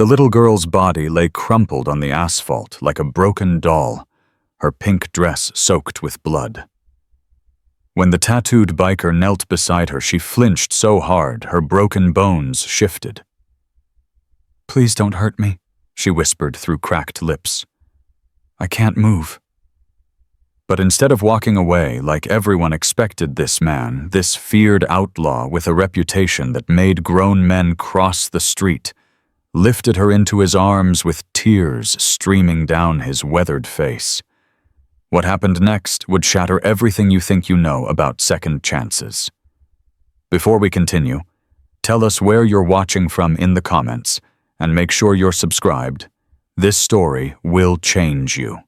The little girl's body lay crumpled on the asphalt like a broken doll, her pink dress soaked with blood. When the tattooed biker knelt beside her, she flinched so hard her broken bones shifted. "Please don't hurt me," she whispered through cracked lips. "I can't move." But instead of walking away like everyone expected, this man, this feared outlaw with a reputation that made grown men cross the street, lifted her into his arms with tears streaming down his weathered face. What happened next would shatter everything you think you know about second chances. Before we continue, tell us where you're watching from in the comments, and make sure you're subscribed. This story will change you.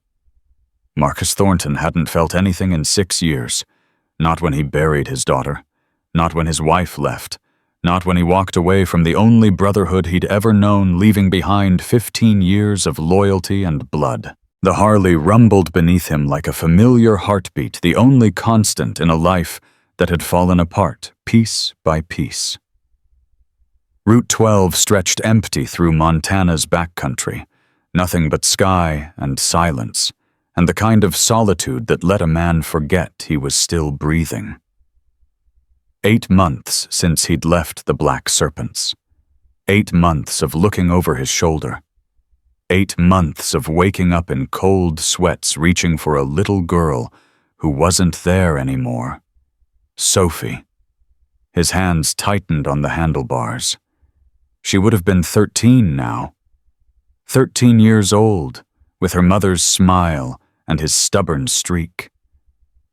Marcus Thornton hadn't felt anything in 6 years. Not when he buried his daughter. Not when his wife left. Not when he walked away from the only brotherhood he'd ever known, leaving behind 15 years of loyalty and blood. The Harley rumbled beneath him like a familiar heartbeat, the only constant in a life that had fallen apart piece by piece. Route 12 stretched empty through Montana's backcountry, nothing but sky and silence, and the kind of solitude that let a man forget he was still breathing. 8 months since he'd left the Black Serpents. 8 months of looking over his shoulder. 8 months of waking up in cold sweats reaching for a little girl who wasn't there anymore. Sophie. His hands tightened on the handlebars. She would have been 13 now. 13 years old, with her mother's smile and his stubborn streak.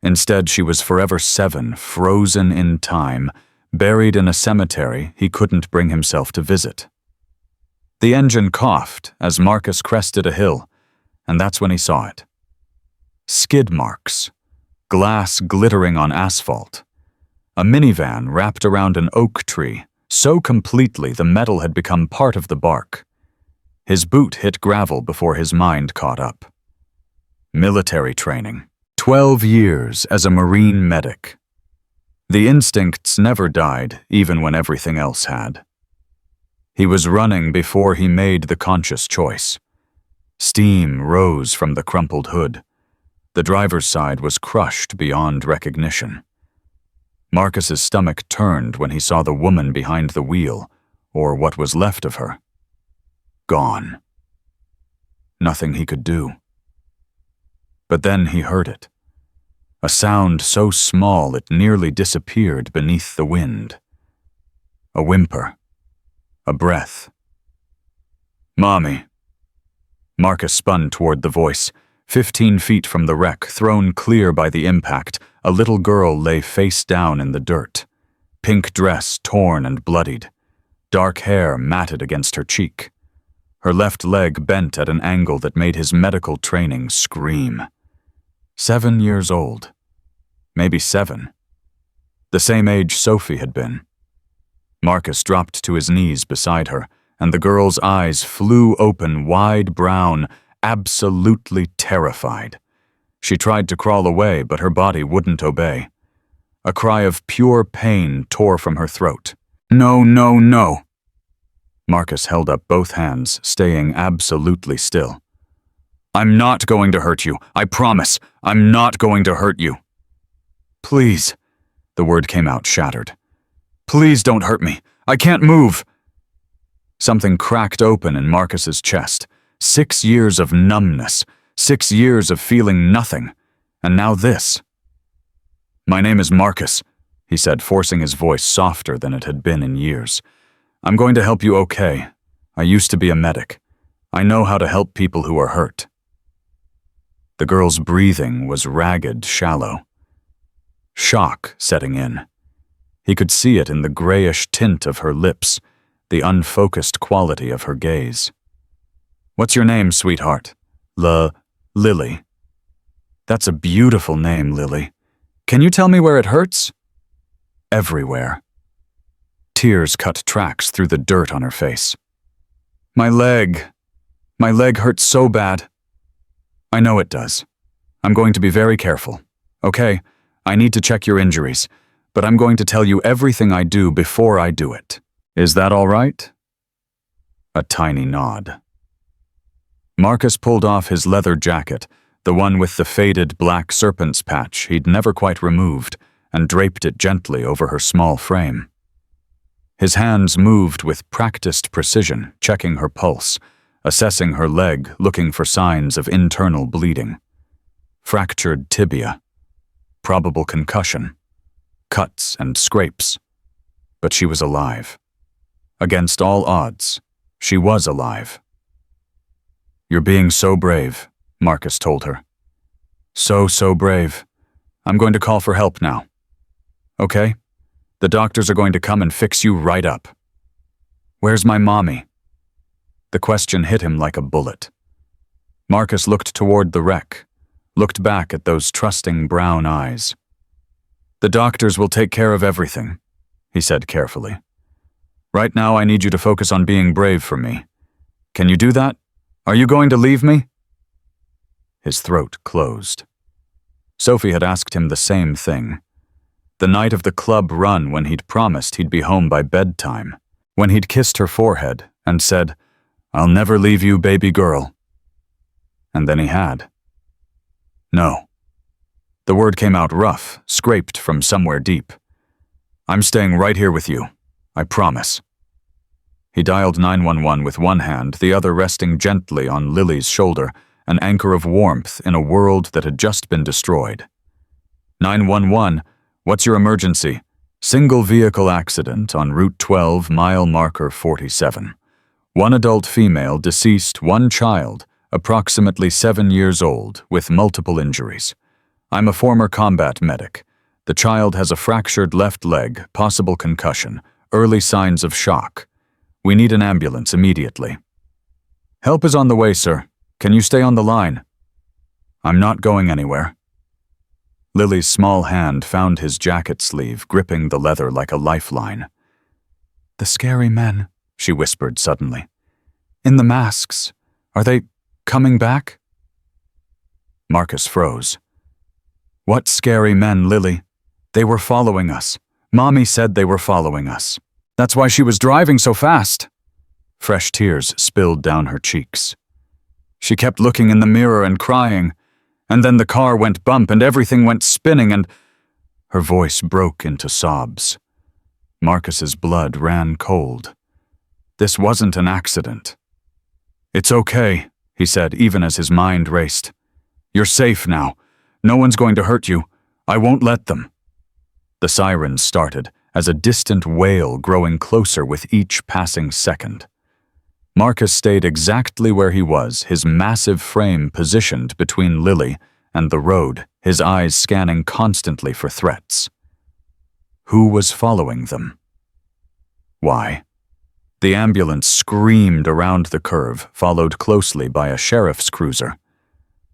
Instead, she was forever 7, frozen in time, buried in a cemetery he couldn't bring himself to visit. The engine coughed as Marcus crested a hill, and that's when he saw it. Skid marks, glass glittering on asphalt. A minivan wrapped around an oak tree, so completely the metal had become part of the bark. His boot hit gravel before his mind caught up. Military training. 12 years as a Marine medic. The instincts never died, even when everything else had. He was running before he made the conscious choice. Steam rose from the crumpled hood. The driver's side was crushed beyond recognition. Marcus's stomach turned when he saw the woman behind the wheel, or what was left of her. Gone. Nothing he could do. But then he heard it. A sound so small it nearly disappeared beneath the wind. A whimper. A breath. "Mommy." Marcus spun toward the voice. 15 feet from the wreck, thrown clear by the impact, a little girl lay face down in the dirt. Pink dress torn and bloodied. Dark hair matted against her cheek. Her left leg bent at an angle that made his medical training scream. 7 years old. Maybe 7. The same age Sophie had been. Marcus dropped to his knees beside her, and the girl's eyes flew open, wide brown, absolutely terrified. She tried to crawl away, but her body wouldn't obey. A cry of pure pain tore from her throat. "No, no, no!" Marcus held up both hands, staying absolutely still. "I'm not going to hurt you. I promise. I'm not going to hurt you." "Please," the word came out shattered. "Please don't hurt me. I can't move." Something cracked open in Marcus's chest. 6 years of numbness, 6 years of feeling nothing, and now this. "My name is Marcus," he said, forcing his voice softer than it had been in years. "I'm going to help you, okay? I used to be a medic. I know how to help people who are hurt." The girl's breathing was ragged, shallow. Shock setting in. He could see it in the grayish tint of her lips, the unfocused quality of her gaze. "What's your name, sweetheart?" Lily." "That's a beautiful name, Lily. Can you tell me where it hurts?" "Everywhere." Tears cut tracks through the dirt on her face. My leg hurts so bad." "I know it does. I'm going to be very careful. Okay, I need to check your injuries, but I'm going to tell you everything I do before I do it. Is that all right?" A tiny nod. Marcus pulled off his leather jacket, the one with the faded black serpent's patch he'd never quite removed, and draped it gently over her small frame. His hands moved with practiced precision, checking her pulse, assessing her leg, looking for signs of internal bleeding. Fractured tibia. Probable concussion. Cuts and scrapes. But she was alive. Against all odds, she was alive. "You're being so brave," Marcus told her. So brave. I'm going to call for help now. Okay? The doctors are going to come and fix you right up. Where's my mommy? The question hit him like a bullet. Marcus looked toward the wreck, looked back at those trusting brown eyes. "The doctors will take care of everything," he said carefully. "Right now I need you to focus on being brave for me. Can you do that? Are you going to leave me?" His throat closed. Sophie had asked him the same thing. The night of the club run when he'd promised he'd be home by bedtime, when he'd kissed her forehead and said, "I'll never leave you, baby girl." And then he had. "No." The word came out rough, scraped from somewhere deep. "I'm staying right here with you. I promise." He dialed 911 with one hand, the other resting gently on Lily's shoulder, an anchor of warmth in a world that had just been destroyed. 911, what's your emergency? Single vehicle accident on Route 12, mile marker 47. One adult female deceased, one child, approximately 7 years old, with multiple injuries. I'm a former combat medic. The child has a fractured left leg, possible concussion, early signs of shock. We need an ambulance immediately. Help is on the way, sir. Can you stay on the line? I'm not going anywhere. Lily's small hand found his jacket sleeve, gripping the leather like a lifeline. "The scary men," she whispered suddenly. "In the masks. Are they coming back?" Marcus froze. "What scary men, Lily? They were following us. Mommy said they were following us. That's why she was driving so fast." Fresh tears spilled down her cheeks. "She kept looking in the mirror and crying, and then the car went bump and everything went spinning and—" Her voice broke into sobs. Marcus's blood ran cold. This wasn't an accident. "It's okay," he said, even as his mind raced. "You're safe now. No one's going to hurt you. I won't let them." The sirens started, as a distant wail growing closer with each passing second. Marcus stayed exactly where he was, his massive frame positioned between Lily and the road, his eyes scanning constantly for threats. Who was following them? Why? The ambulance screamed around the curve, followed closely by a sheriff's cruiser.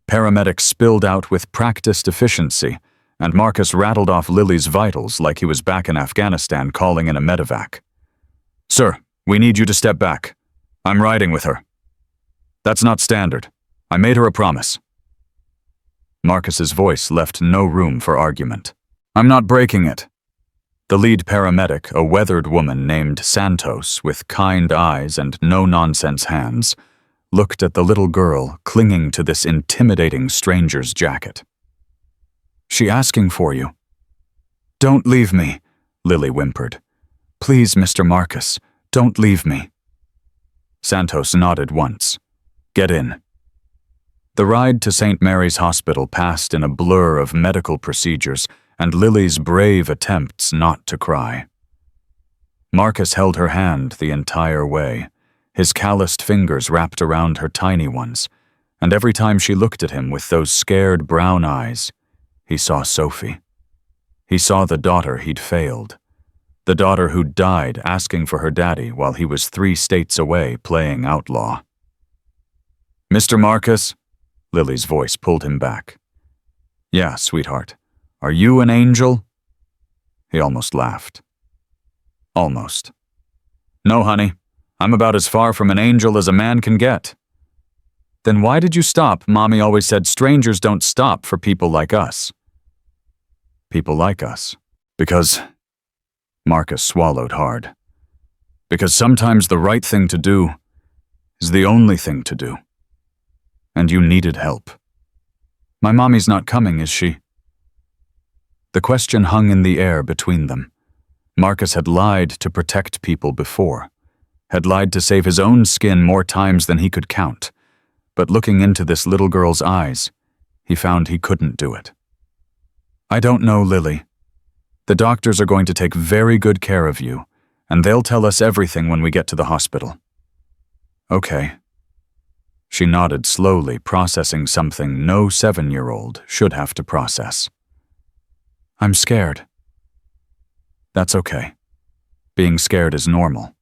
Paramedics spilled out with practiced efficiency, and Marcus rattled off Lily's vitals like he was back in Afghanistan calling in a medevac. "Sir, we need you to step back. I'm riding with her." "That's not standard. I made her a promise." Marcus's voice left no room for argument. "I'm not breaking it." The lead paramedic, a weathered woman named Santos with kind eyes and no-nonsense hands, looked at the little girl clinging to this intimidating stranger's jacket. "She asking for you." "Don't leave me," Lily whimpered. "Please, Mr. Marcus, don't leave me." Santos nodded once. "Get in." The ride to St. Mary's Hospital passed in a blur of medical procedures and Lily's brave attempts not to cry. Marcus held her hand the entire way, his calloused fingers wrapped around her tiny ones, and every time she looked at him with those scared brown eyes, he saw Sophie. He saw the daughter he'd failed, the daughter who'd died asking for her daddy while he was 3 states away playing outlaw. "Mr. Marcus?" Lily's voice pulled him back. "Yeah, sweetheart. Are you an angel?" He almost laughed. Almost. "No, honey. I'm about as far from an angel as a man can get." "Then why did you stop? Mommy always said strangers don't stop for people like us." "People like us. Because—" Marcus swallowed hard. "Because sometimes the right thing to do is the only thing to do. And you needed help. My mommy's not coming, is she? The question hung in the air between them. Marcus had lied to protect people before, had lied to save his own skin more times than he could count. But looking into this little girl's eyes, he found he couldn't do it. I don't know, Lily. The doctors are going to take very good care of you, and they'll tell us everything when we get to the hospital. Okay. She nodded slowly, processing something no 7-year-old should have to process. I'm scared. That's okay. Being scared is normal.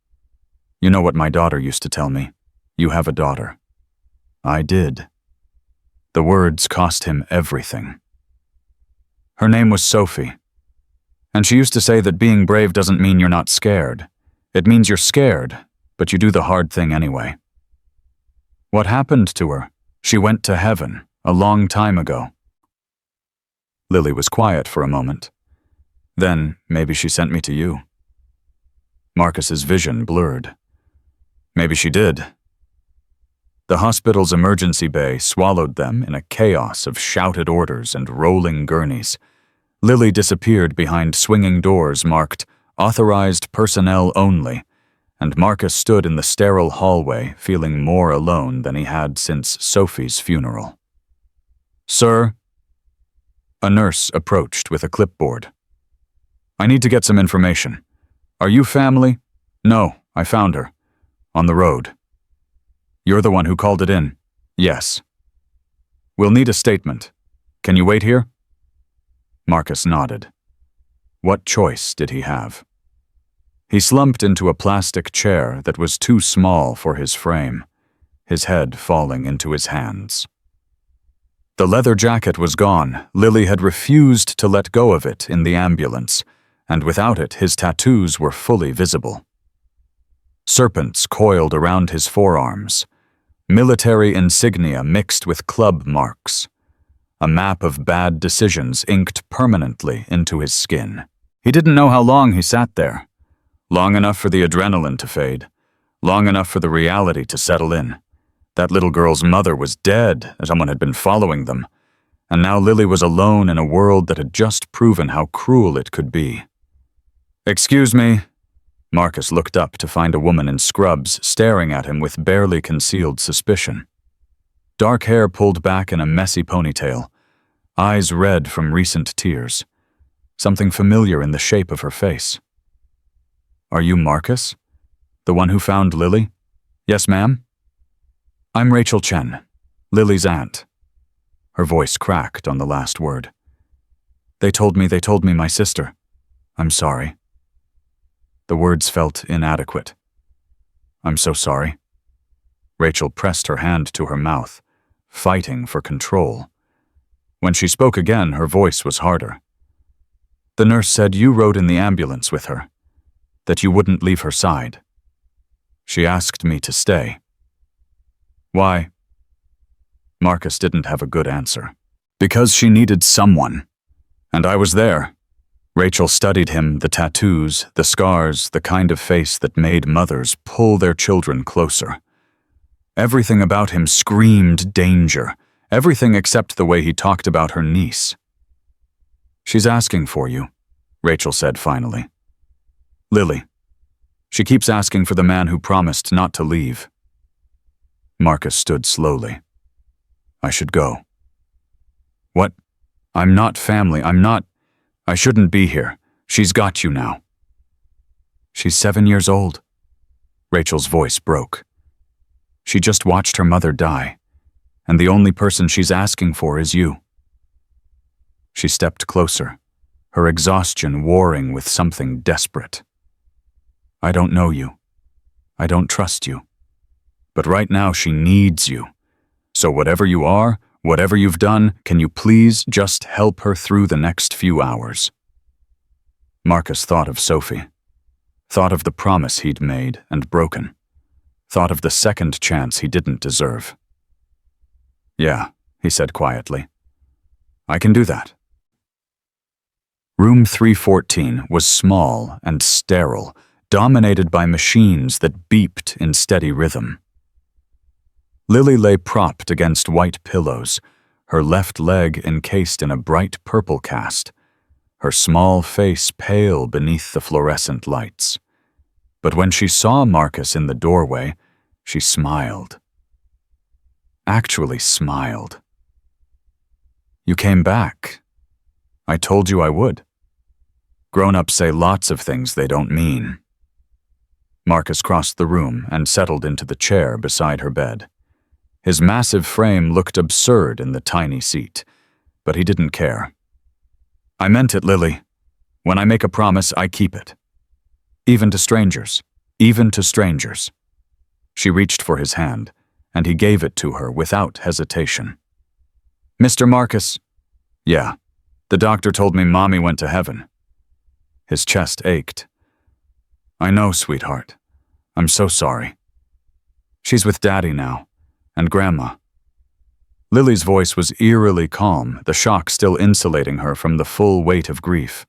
You know what my daughter used to tell me. You have a daughter. I did. The words cost him everything. Her name was Sophie. And she used to say that being brave doesn't mean you're not scared. It means you're scared, but you do the hard thing anyway. What happened to her? She went to heaven a long time ago. Lily was quiet for a moment. Then, maybe she sent me to you. Marcus's vision blurred. Maybe she did. The hospital's emergency bay swallowed them in a chaos of shouted orders and rolling gurneys. Lily disappeared behind swinging doors marked "Authorized Personnel Only," and Marcus stood in the sterile hallway feeling more alone than he had since Sophie's funeral. Sir? A nurse approached with a clipboard. I need to get some information. Are you family? No, I found her. On the road. You're the one who called it in? Yes. We'll need a statement. Can you wait here? Marcus nodded. What choice did he have? He slumped into a plastic chair that was too small for his frame, his head falling into his hands. The leather jacket was gone. Lily had refused to let go of it in the ambulance, and without it, his tattoos were fully visible. Serpents coiled around his forearms, military insignia mixed with club marks, a map of bad decisions inked permanently into his skin. He didn't know how long he sat there. Long enough for the adrenaline to fade, long enough for the reality to settle in. That little girl's mother was dead, as someone had been following them, and now Lily was alone in a world that had just proven how cruel it could be. Excuse me. Marcus looked up to find a woman in scrubs staring at him with barely concealed suspicion. Dark hair pulled back in a messy ponytail, eyes red from recent tears, something familiar in the shape of her face. Are you Marcus? The one who found Lily? Yes, ma'am? I'm Rachel Chen, Lily's aunt. Her voice cracked on the last word. They told me my sister. I'm sorry. The words felt inadequate. I'm so sorry. Rachel pressed her hand to her mouth, fighting for control. When she spoke again, her voice was harder. The nurse said you rode in the ambulance with her, that you wouldn't leave her side. She asked me to stay. Why? Marcus didn't have a good answer. Because she needed someone. And I was there. Rachel studied him, the tattoos, the scars, the kind of face that made mothers pull their children closer. Everything about him screamed danger, everything except the way he talked about her niece. She's asking for you, Rachel said finally. Lily. She keeps asking for the man who promised not to leave. Marcus stood slowly. I should go. What? I'm not family. I shouldn't be here. She's got you now. She's 7 years old. Rachel's voice broke. She just watched her mother die, and the only person she's asking for is you. She stepped closer, her exhaustion warring with something desperate. I don't know you. I don't trust you. But right now she needs you. So whatever you are, whatever you've done, can you please just help her through the next few hours? Marcus thought of Sophie, thought of the promise he'd made and broken, thought of the second chance he didn't deserve. Yeah, he said quietly. I can do that. Room 314 was small and sterile, dominated by machines that beeped in steady rhythm. Lily lay propped against white pillows, her left leg encased in a bright purple cast, her small face pale beneath the fluorescent lights. But when she saw Marcus in the doorway, she smiled. Actually smiled. "You came back. I told you I would." Grown-ups say lots of things they don't mean. Marcus crossed the room and settled into the chair beside her bed. His massive frame looked absurd in the tiny seat, but he didn't care. "I meant it, Lily. When I make a promise, I keep it. Even to strangers. Even to strangers." She reached for his hand, and he gave it to her without hesitation. "Mr. Marcus." "Yeah, the doctor told me Mommy went to heaven." His chest ached. "I know, sweetheart. I'm so sorry. She's with Daddy now, and Grandma." Lily's voice was eerily calm, the shock still insulating her from the full weight of grief.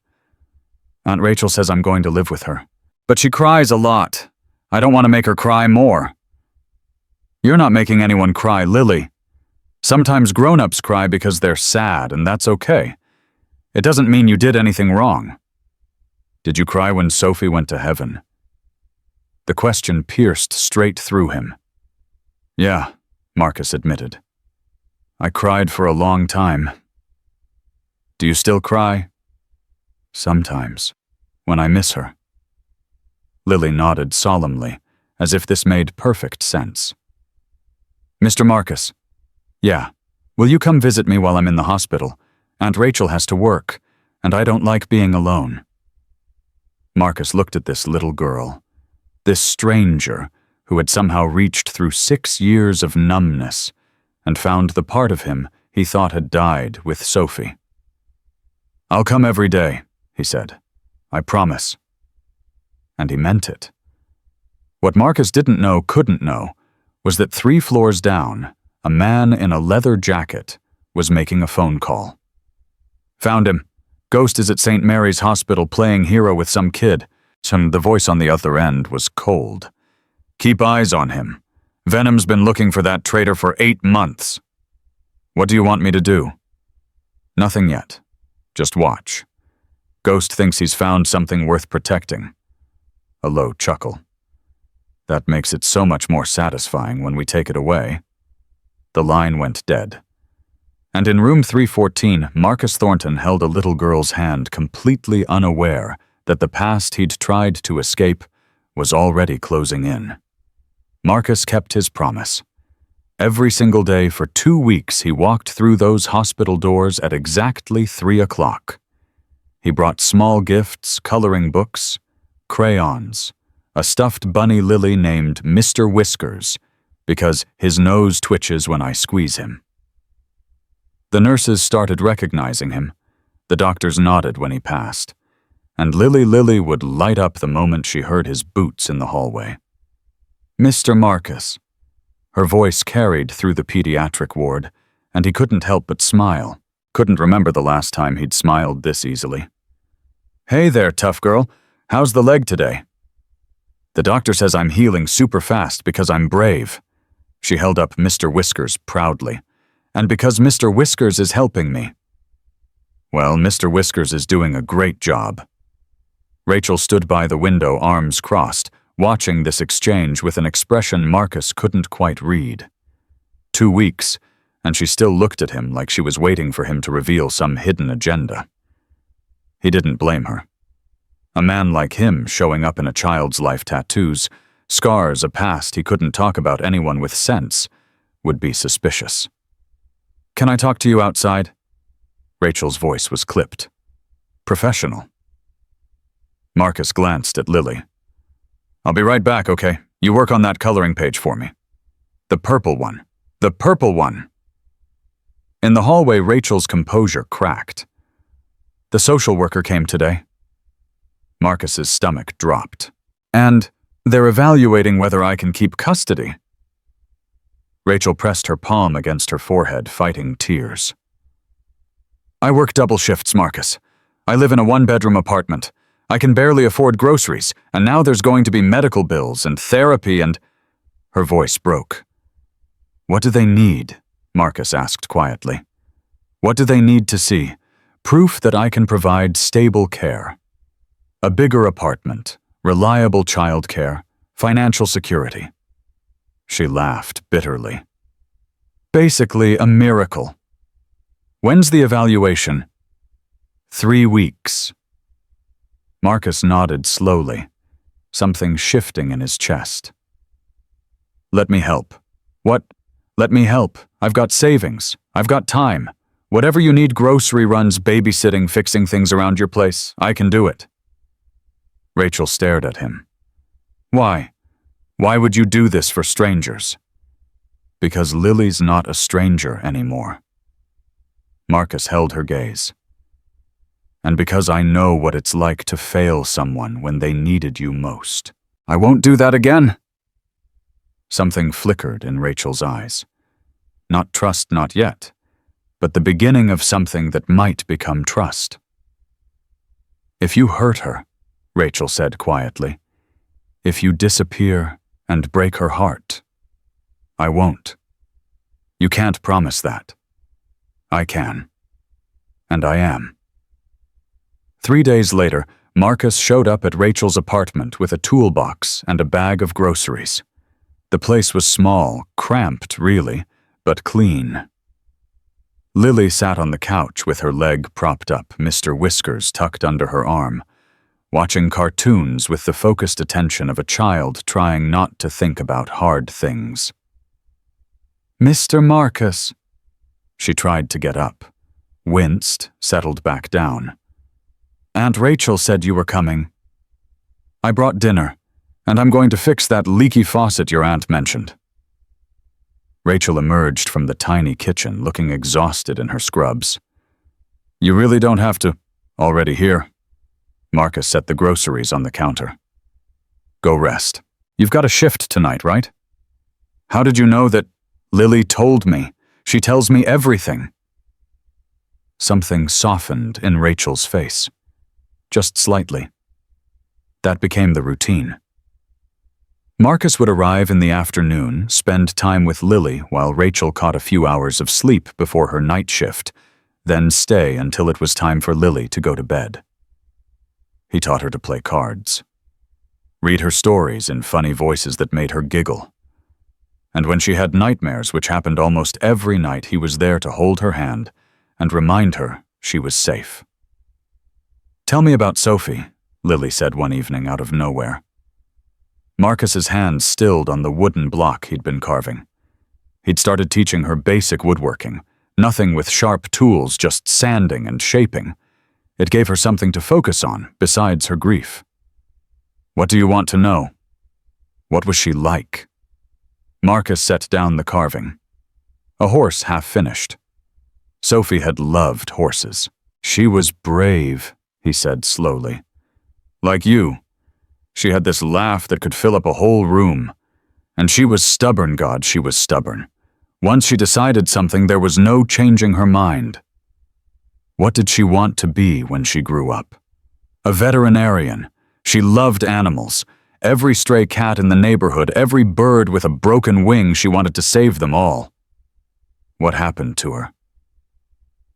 "Aunt Rachel says I'm going to live with her. But she cries a lot. I don't want to make her cry more." "You're not making anyone cry, Lily. Sometimes grown-ups cry because they're sad, and that's okay. It doesn't mean you did anything wrong." "Did you cry when Sophie went to heaven?" The question pierced straight through him. "Yeah," Marcus admitted. "I cried for a long time." "Do you still cry?" "Sometimes, when I miss her." Lily nodded solemnly, as if this made perfect sense. "Mr. Marcus." "Yeah. Will you come visit me while I'm in the hospital? Aunt Rachel has to work, and I don't like being alone." Marcus looked at this little girl, this stranger who had somehow reached through 6 years of numbness and found the part of him he thought had died with Sophie. "I'll come every day," he said. "I promise." And he meant it. What Marcus didn't know, couldn't know, was that 3 floors down, a man in a leather jacket was making a phone call. "Found him. Ghost is at St. Mary's Hospital playing hero with some kid." The voice on the other end was cold. "Keep eyes on him. Venom's been looking for that traitor for 8 months. What do you want me to do?" "Nothing yet. Just watch. Ghost thinks he's found something worth protecting." A low chuckle. "That makes it so much more satisfying when we take it away." The line went dead. And in room 314, Marcus Thornton held a little girl's hand, completely unaware that the past he'd tried to escape was already closing in. Marcus kept his promise. Every single day for 2 weeks he walked through those hospital doors at exactly 3 o'clock. He brought small gifts, coloring books, crayons, a stuffed bunny Lily named Mr. Whiskers, because his nose twitches when I squeeze him. The nurses started recognizing him. The doctors nodded when he passed. And Lily would light up the moment she heard his boots in the hallway. "Mr. Marcus." Her voice carried through the pediatric ward, and he couldn't help but smile. Couldn't remember the last time he'd smiled this easily. "Hey there, tough girl. How's the leg today?" "The doctor says I'm healing super fast because I'm brave." She held up Mr. Whiskers proudly. "And because Mr. Whiskers is helping me." "Well, Mr. Whiskers is doing a great job." Rachel stood by the window, arms crossed, watching this exchange with an expression Marcus couldn't quite read. 2 weeks, and she still looked at him like she was waiting for him to reveal some hidden agenda. He didn't blame her. A man like him showing up in a child's life tattoos, scars, a past he couldn't talk about anyone with sense, would be suspicious. "Can I talk to you outside?" Rachel's voice was clipped. Professional. Marcus glanced at Lily. "I'll be right back, okay? You work on that coloring page for me." "The purple one. The purple one." In the hallway, Rachel's composure cracked. "The social worker came today." Marcus's stomach dropped. "And they're evaluating whether I can keep custody." Rachel pressed her palm against her forehead, fighting tears. "I work double shifts, Marcus. I live in a 1-bedroom apartment. I can barely afford groceries, and now there's going to be medical bills and therapy and—" Her voice broke. What do they need? Marcus asked quietly. What do they need to see? Proof that I can provide stable care. A bigger apartment, reliable childcare, financial security. She laughed bitterly. Basically, a miracle. When's the evaluation? 3 weeks. Marcus nodded slowly, something shifting in his chest. Let me help. What? Let me help. I've got savings. I've got time. Whatever you need, grocery runs, babysitting, fixing things around your place, I can do it. Rachel stared at him. Why? Why would you do this for strangers? Because Lily's not a stranger anymore. Marcus held her gaze. And because I know what it's like to fail someone when they needed you most. I won't do that again. Something flickered in Rachel's eyes. Not trust, not yet, but the beginning of something that might become trust. If you hurt her, Rachel said quietly, if you disappear and break her heart, I won't. You can't promise that. I can. And I am. 3 days later, Marcus showed up at Rachel's apartment with a toolbox and a bag of groceries. The place was small, cramped really, but clean. Lily sat on the couch with her leg propped up, Mr. Whiskers tucked under her arm, watching cartoons with the focused attention of a child trying not to think about hard things. Mr. Marcus. She tried to get up, winced, settled back down. Aunt Rachel said you were coming. I brought dinner, and I'm going to fix that leaky faucet your aunt mentioned. Rachel emerged from the tiny kitchen, looking exhausted in her scrubs. You really don't have to. Already here. Marcus set the groceries on the counter. Go rest. You've got a shift tonight, right? How did you know that? Lily told me. She tells me everything. Something softened in Rachel's face. Just slightly. That became the routine. Marcus would arrive in the afternoon, spend time with Lily while Rachel caught a few hours of sleep before her night shift, then stay until it was time for Lily to go to bed. He taught her to play cards, read her stories in funny voices that made her giggle. And when she had nightmares, which happened almost every night, he was there to hold her hand and remind her she was safe. Tell me about Sophie, Lily said one evening out of nowhere. Marcus's hand stilled on the wooden block he'd been carving. He'd started teaching her basic woodworking, nothing with sharp tools, just sanding and shaping. It gave her something to focus on, besides her grief. What do you want to know? What was she like? Marcus set down the carving. A horse half finished. Sophie had loved horses. She was brave, he said slowly. Like you. She had this laugh that could fill up a whole room. And she was stubborn, God, she was stubborn. Once she decided something, there was no changing her mind. What did she want to be when she grew up? A veterinarian. She loved animals. Every stray cat in the neighborhood, every bird with a broken wing, she wanted to save them all. What happened to her?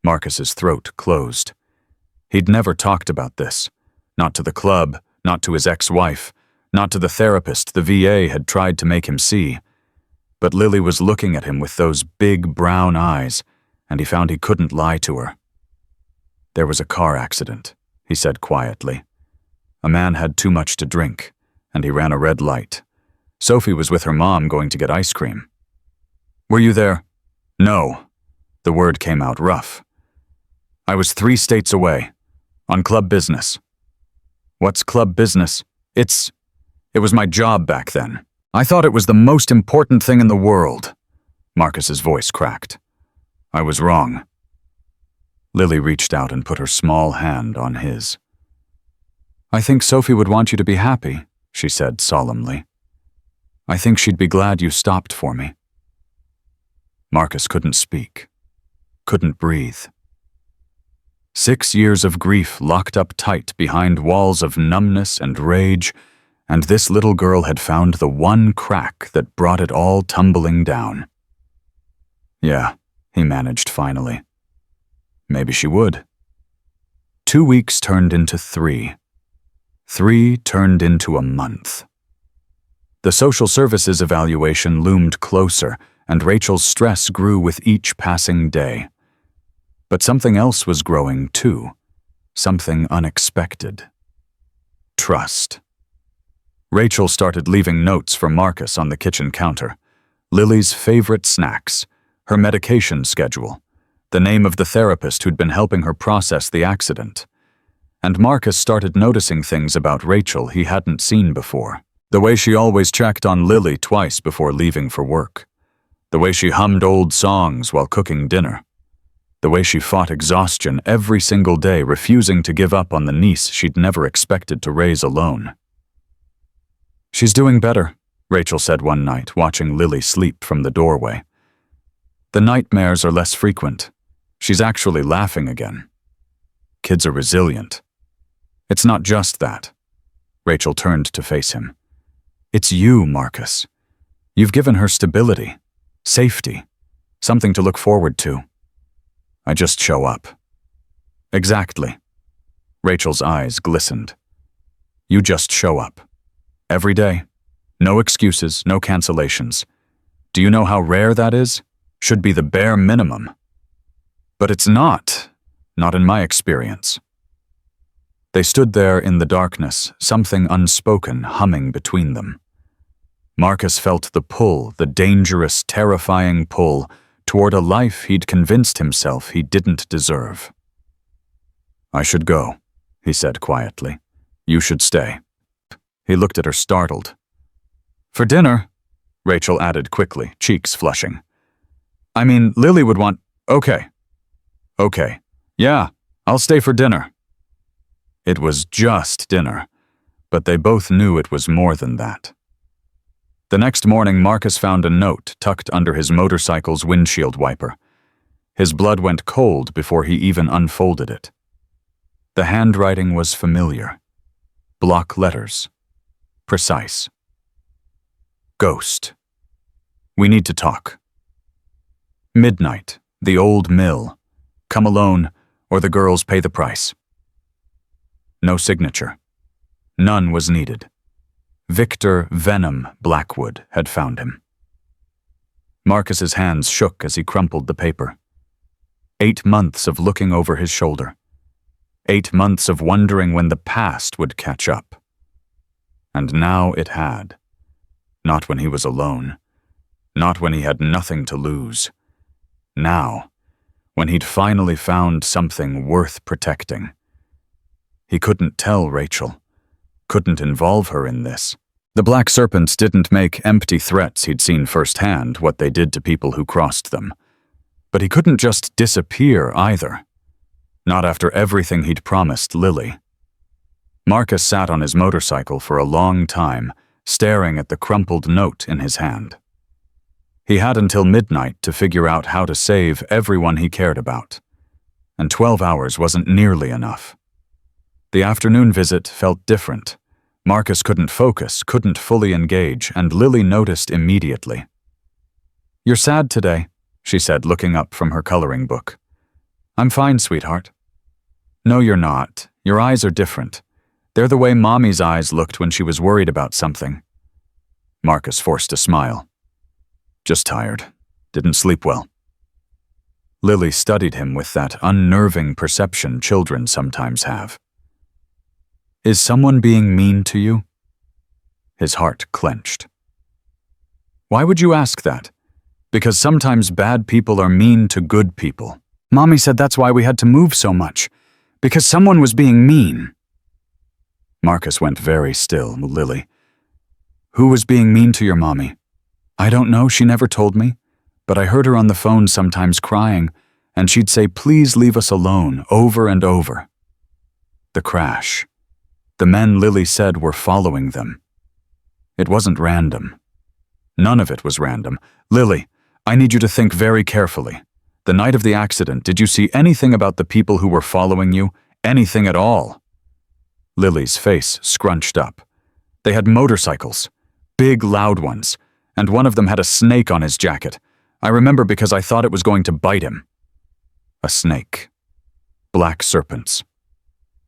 Marcus's throat closed. He'd never talked about this. Not to the club, not to his ex-wife, not to the therapist the VA had tried to make him see. But Lily was looking at him with those big brown eyes, and he found he couldn't lie to her. There was a car accident, he said quietly. A man had too much to drink, and he ran a red light. Sophie was with her mom going to get ice cream. Were you there? No. The word came out rough. I was 3 states away, on club business. What's club business? It was my job back then. I thought it was the most important thing in the world. Marcus's voice cracked. I was wrong. Lily reached out and put her small hand on his. I think Sophie would want you to be happy, she said solemnly. I think she'd be glad you stopped for me. Marcus couldn't speak, couldn't breathe. 6 years of grief locked up tight behind walls of numbness and rage, and this little girl had found the one crack that brought it all tumbling down. Yeah, he managed finally. Maybe she would. 2 weeks turned into 3. 3 turned into a month. The social services evaluation loomed closer, and Rachel's stress grew with each passing day. But something else was growing too. Something unexpected. Trust. Rachel started leaving notes for Marcus on the kitchen counter. Lily's favorite snacks, her medication schedule, the name of the therapist who'd been helping her process the accident. And Marcus started noticing things about Rachel he hadn't seen before. The way she always checked on Lily twice before leaving for work. The way she hummed old songs while cooking dinner. The way she fought exhaustion every single day, refusing to give up on the niece she'd never expected to raise alone. "She's doing better," Rachel said one night, watching Lily sleep from the doorway. "The nightmares are less frequent. She's actually laughing again. Kids are resilient. It's not just that." Rachel turned to face him. "It's you, Marcus. You've given her stability, safety, something to look forward to. I just show up." "Exactly." Rachel's eyes glistened. "You just show up. Every day. No excuses, no cancellations. Do you know how rare that is? Should be the bare minimum. But it's not. Not in my experience." They stood there in the darkness, something unspoken humming between them. Marcus felt the pull, the dangerous, terrifying pull, toward a life he'd convinced himself he didn't deserve. "I should go," he said quietly. "You should stay." He looked at her startled. "For dinner," Rachel added quickly, cheeks flushing. "I mean, Lily would want—" "Okay. Okay. Yeah, I'll stay for dinner." It was just dinner, but they both knew it was more than that. The next morning, Marcus found a note tucked under his motorcycle's windshield wiper. His blood went cold before he even unfolded it. The handwriting was familiar. Block letters. Precise. Ghost. "We need to talk. Midnight, the old mill. Come alone, or the girls pay the price." No signature. None was needed. Victor Venom Blackwood had found him. Marcus's hands shook as he crumpled the paper. 8 months of looking over his shoulder. 8 months of wondering when the past would catch up. And now it had. Not when he was alone. Not when he had nothing to lose. Now, when he'd finally found something worth protecting. He couldn't tell Rachel. Couldn't involve her in this. The Black Serpents didn't make empty threats he'd seen firsthand what they did to people who crossed them. But he couldn't just disappear either. Not after everything he'd promised Lily. Marcus sat on his motorcycle for a long time, staring at the crumpled note in his hand. He had until midnight to figure out how to save everyone he cared about. And 12 hours wasn't nearly enough. The afternoon visit felt different. Marcus couldn't focus, couldn't fully engage, and Lily noticed immediately. "You're sad today," she said, looking up from her coloring book. "I'm fine, sweetheart." "No, you're not. Your eyes are different. They're the way Mommy's eyes looked when she was worried about something." Marcus forced a smile. "Just tired. Didn't sleep well." Lily studied him with that unnerving perception children sometimes have. "Is someone being mean to you?" His heart clenched. "Why would you ask that?" "Because sometimes bad people are mean to good people. Mommy said that's why we had to move so much. Because someone was being mean." Marcus went very still. "Lily, who was being mean to your mommy?" "I don't know, she never told me. But I heard her on the phone sometimes crying, and she'd say, 'Please leave us alone,' over and over." The crash. The men Lily said were following them. It wasn't random. None of it was random. "Lily, I need you to think very carefully. The night of the accident, did you see anything about the people who were following you? Anything at all?" Lily's face scrunched up. "They had motorcycles. Big, loud ones. And one of them had a snake on his jacket. I remember because I thought it was going to bite him. A snake. Black serpents.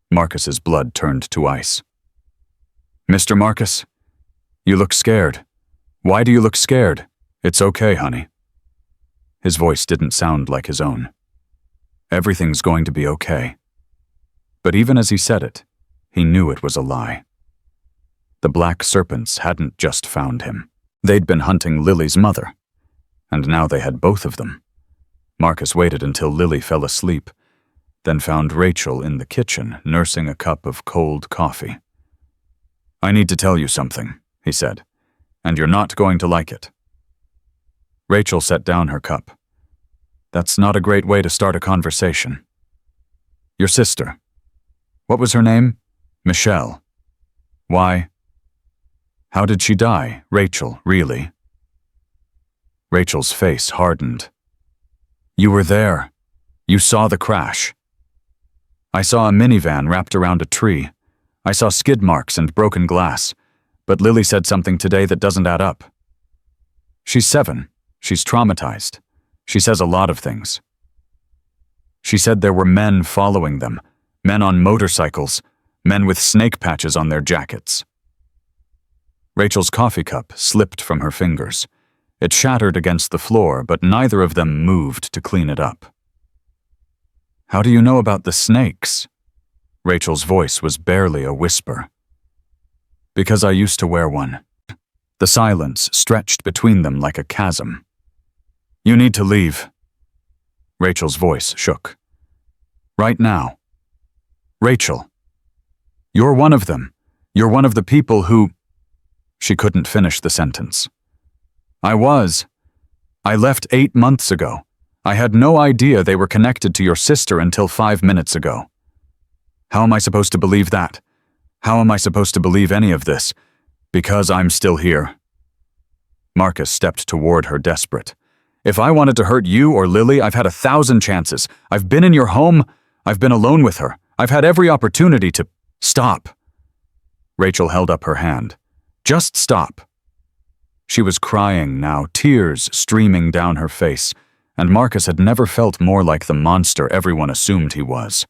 Marcus's blood turned to ice. Mr. Marcus, you look scared. Why do you look scared? It's okay, honey. His voice didn't sound like his own. Everything's going to be okay. But even as he said it, he knew it was a lie. The black serpents hadn't just found him. They'd been hunting Lily's mother, and now they had both of them. Marcus waited until Lily fell asleep, then found Rachel in the kitchen nursing a cup of cold coffee. I need to tell you something, he said, and you're not going to like it. Rachel set down her cup. That's not a great way to start a conversation. Your sister. What was her name? Michelle. Why? How did she die, Rachel, really? Rachel's face hardened. You were there. You saw the crash. I saw a minivan wrapped around a tree. I saw skid marks and broken glass, but Lily said something today that doesn't add up. She's 7. She's traumatized. She says a lot of things. She said there were men following them, men on motorcycles, men with snake patches on their jackets. Rachel's coffee cup slipped from her fingers. It shattered against the floor, but neither of them moved to clean it up. How do you know about the snakes? Rachel's voice was barely a whisper. Because I used to wear one. The silence stretched between them like a chasm. You need to leave. Rachel's voice shook. Right now. Rachel. You're one of them. You're one of the people who... She couldn't finish the sentence. I was. I left 8 months ago. I had no idea they were connected to your sister until 5 minutes ago. How am I supposed to believe that? How am I supposed to believe any of this? Because I'm still here. Marcus stepped toward her, desperate. If I wanted to hurt you or Lily, I've had 1,000 chances. I've been in your home. I've been alone with her. I've had every opportunity to... Stop. Rachel held up her hand. Just stop. She was crying now, tears streaming down her face, and Marcus had never felt more like the monster everyone assumed he was.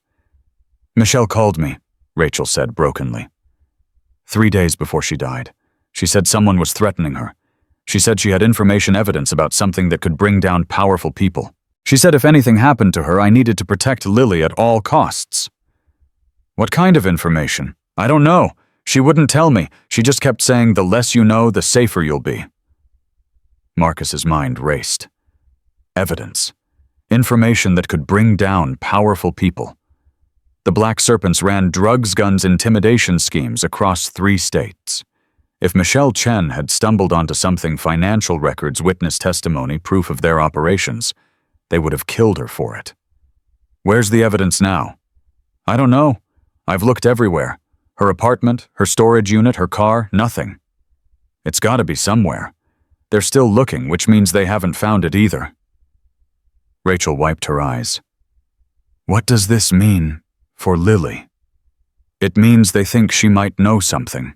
Michelle called me, Rachel said brokenly. 3 days before she died. She said someone was threatening her. She said she had information evidence about something that could bring down powerful people. She said if anything happened to her, I needed to protect Lily at all costs. What kind of information? I don't know. She wouldn't tell me. She just kept saying the less you know, the safer you'll be. Marcus's mind raced. Evidence. Information that could bring down powerful people. The Black Serpents ran drugs, guns, intimidation schemes across 3 states. If Michelle Chen had stumbled onto something, financial records, witness testimony, proof of their operations, they would have killed her for it. Where's the evidence now? I don't know. I've looked everywhere. Her apartment, her storage unit, her car, nothing. It's gotta be somewhere. They're still looking, which means they haven't found it either. Rachel wiped her eyes. What does this mean for Lily? It means they think she might know something.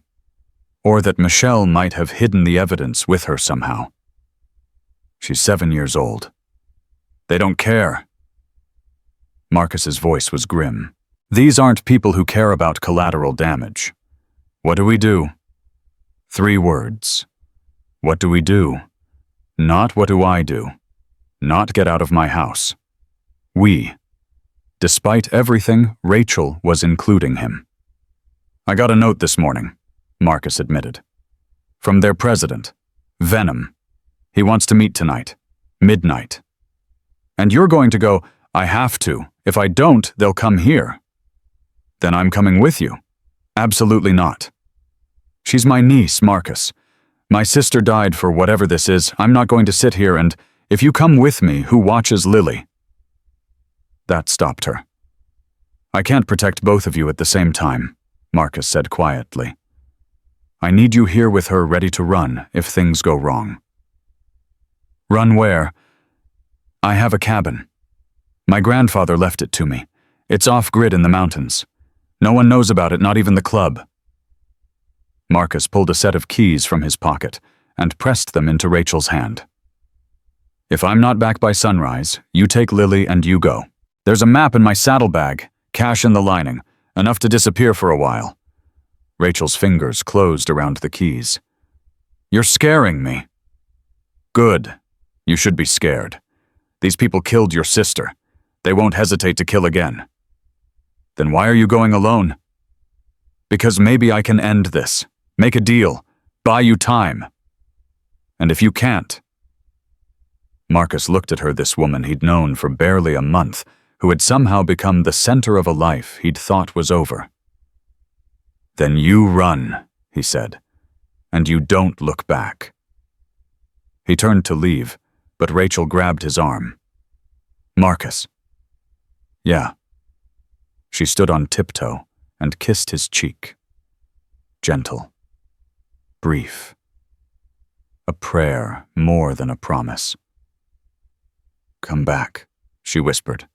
Or that Michelle might have hidden the evidence with her somehow. She's 7 years old. They don't care. Marcus's voice was grim. These aren't people who care about collateral damage. What do we do? 3 words. What do we do? Not what do I do. Not get out of my house. We. Despite everything, Rachel was including him. I got a note this morning, Marcus admitted. From their president, Venom. He wants to meet tonight, midnight. And you're going to go, I have to. If I don't, they'll come here. Then I'm coming with you. Absolutely not. She's my niece, Marcus. My sister died for whatever this is. I'm not going to sit here and, if you come with me, who watches Lily? That stopped her. I can't protect both of you at the same time, Marcus said quietly. I need you here with her, ready to run if things go wrong. Run where? I have a cabin. My grandfather left it to me. It's off-grid in the mountains. No one knows about it, not even the club. Marcus pulled a set of keys from his pocket and pressed them into Rachel's hand. If I'm not back by sunrise, you take Lily and you go. There's a map in my saddlebag, cash in the lining, enough to disappear for a while. Rachel's fingers closed around the keys. You're scaring me. Good. You should be scared. These people killed your sister. They won't hesitate to kill again. Then why are you going alone? Because maybe I can end this, make a deal, buy you time. And if you can't... Marcus looked at her, this woman he'd known for barely a month, who had somehow become the center of a life he'd thought was over. Then you run, he said, and you don't look back. He turned to leave, but Rachel grabbed his arm. Marcus. Yeah. She stood on tiptoe and kissed his cheek. Gentle. Brief. A prayer more than a promise. Come back, she whispered.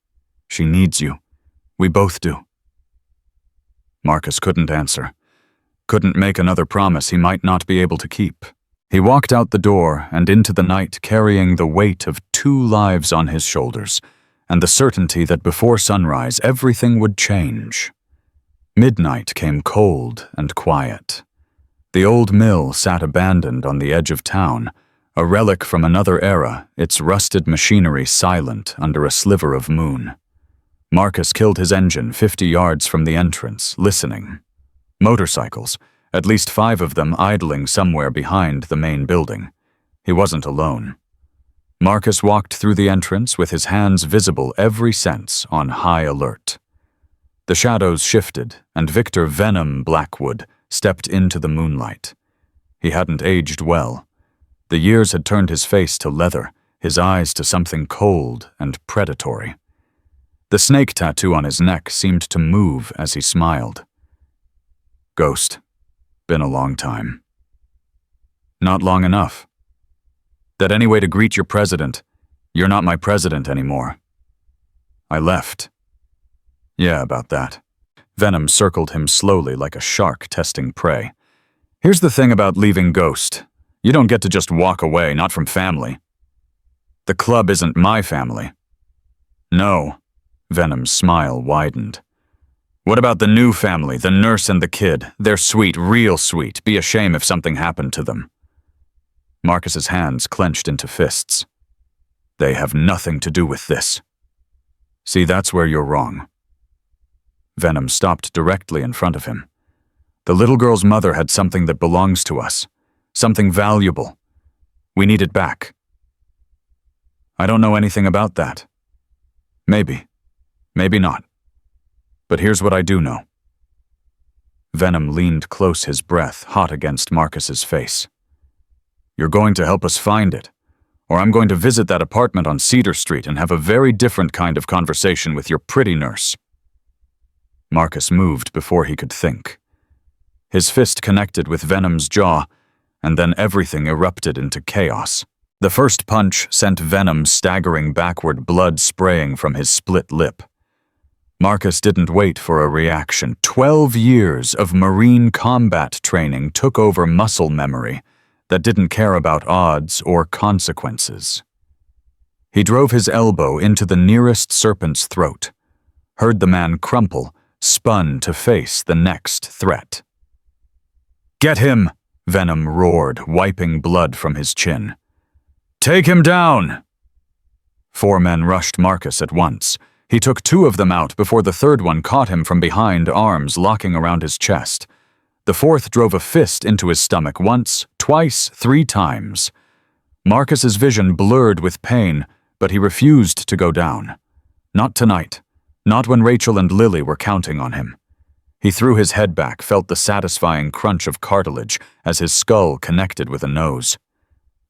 She needs you. We both do. Marcus couldn't answer. Couldn't make another promise he might not be able to keep. He walked out the door and into the night carrying the weight of 2 lives on his shoulders and the certainty that before sunrise everything would change. Midnight came cold and quiet. The old mill sat abandoned on the edge of town, a relic from another era, its rusted machinery silent under a sliver of moon. Marcus killed his engine 50 yards from the entrance, listening. Motorcycles, at least 5 of them idling somewhere behind the main building. He wasn't alone. Marcus walked through the entrance with his hands visible every sense on high alert. The shadows shifted, and Victor Venom Blackwood stepped into the moonlight. He hadn't aged well. The years had turned his face to leather, his eyes to something cold and predatory. The snake tattoo on his neck seemed to move as he smiled. Ghost. Been a long time. Not long enough. That any way to greet your president, you're not my president anymore. I left. Yeah, about that. Venom circled him slowly like a shark testing prey. Here's the thing about leaving Ghost. You don't get to just walk away, not from family. The club isn't my family. No. Venom's smile widened. What about the new family, the nurse and the kid? They're sweet, real sweet. Be a shame if something happened to them. Marcus's hands clenched into fists. They have nothing to do with this. See, that's where you're wrong. Venom stopped directly in front of him. The little girl's mother had something that belongs to us. Something valuable. We need it back. I don't know anything about that. Maybe. Maybe not. But here's what I do know. Venom leaned close, his breath hot against Marcus's face. You're going to help us find it, or I'm going to visit that apartment on Cedar Street and have a very different kind of conversation with your pretty nurse. Marcus moved before he could think. His fist connected with Venom's jaw, and then everything erupted into chaos. The first punch sent Venom staggering backward, blood spraying from his split lip. Marcus didn't wait for a reaction. 12 years of Marine combat training took over muscle memory that didn't care about odds or consequences. He drove his elbow into the nearest serpent's throat, heard the man crumple, spun to face the next threat. Get him! Venom roared, wiping blood from his chin. Take him down! 4 men rushed Marcus at once. He took 2 of them out before the third one caught him from behind, arms locking around his chest. The fourth drove a fist into his stomach once, twice, 3 times. Marcus's vision blurred with pain, but he refused to go down. Not tonight. Not when Rachel and Lily were counting on him. He threw his head back, felt the satisfying crunch of cartilage as his skull connected with a nose.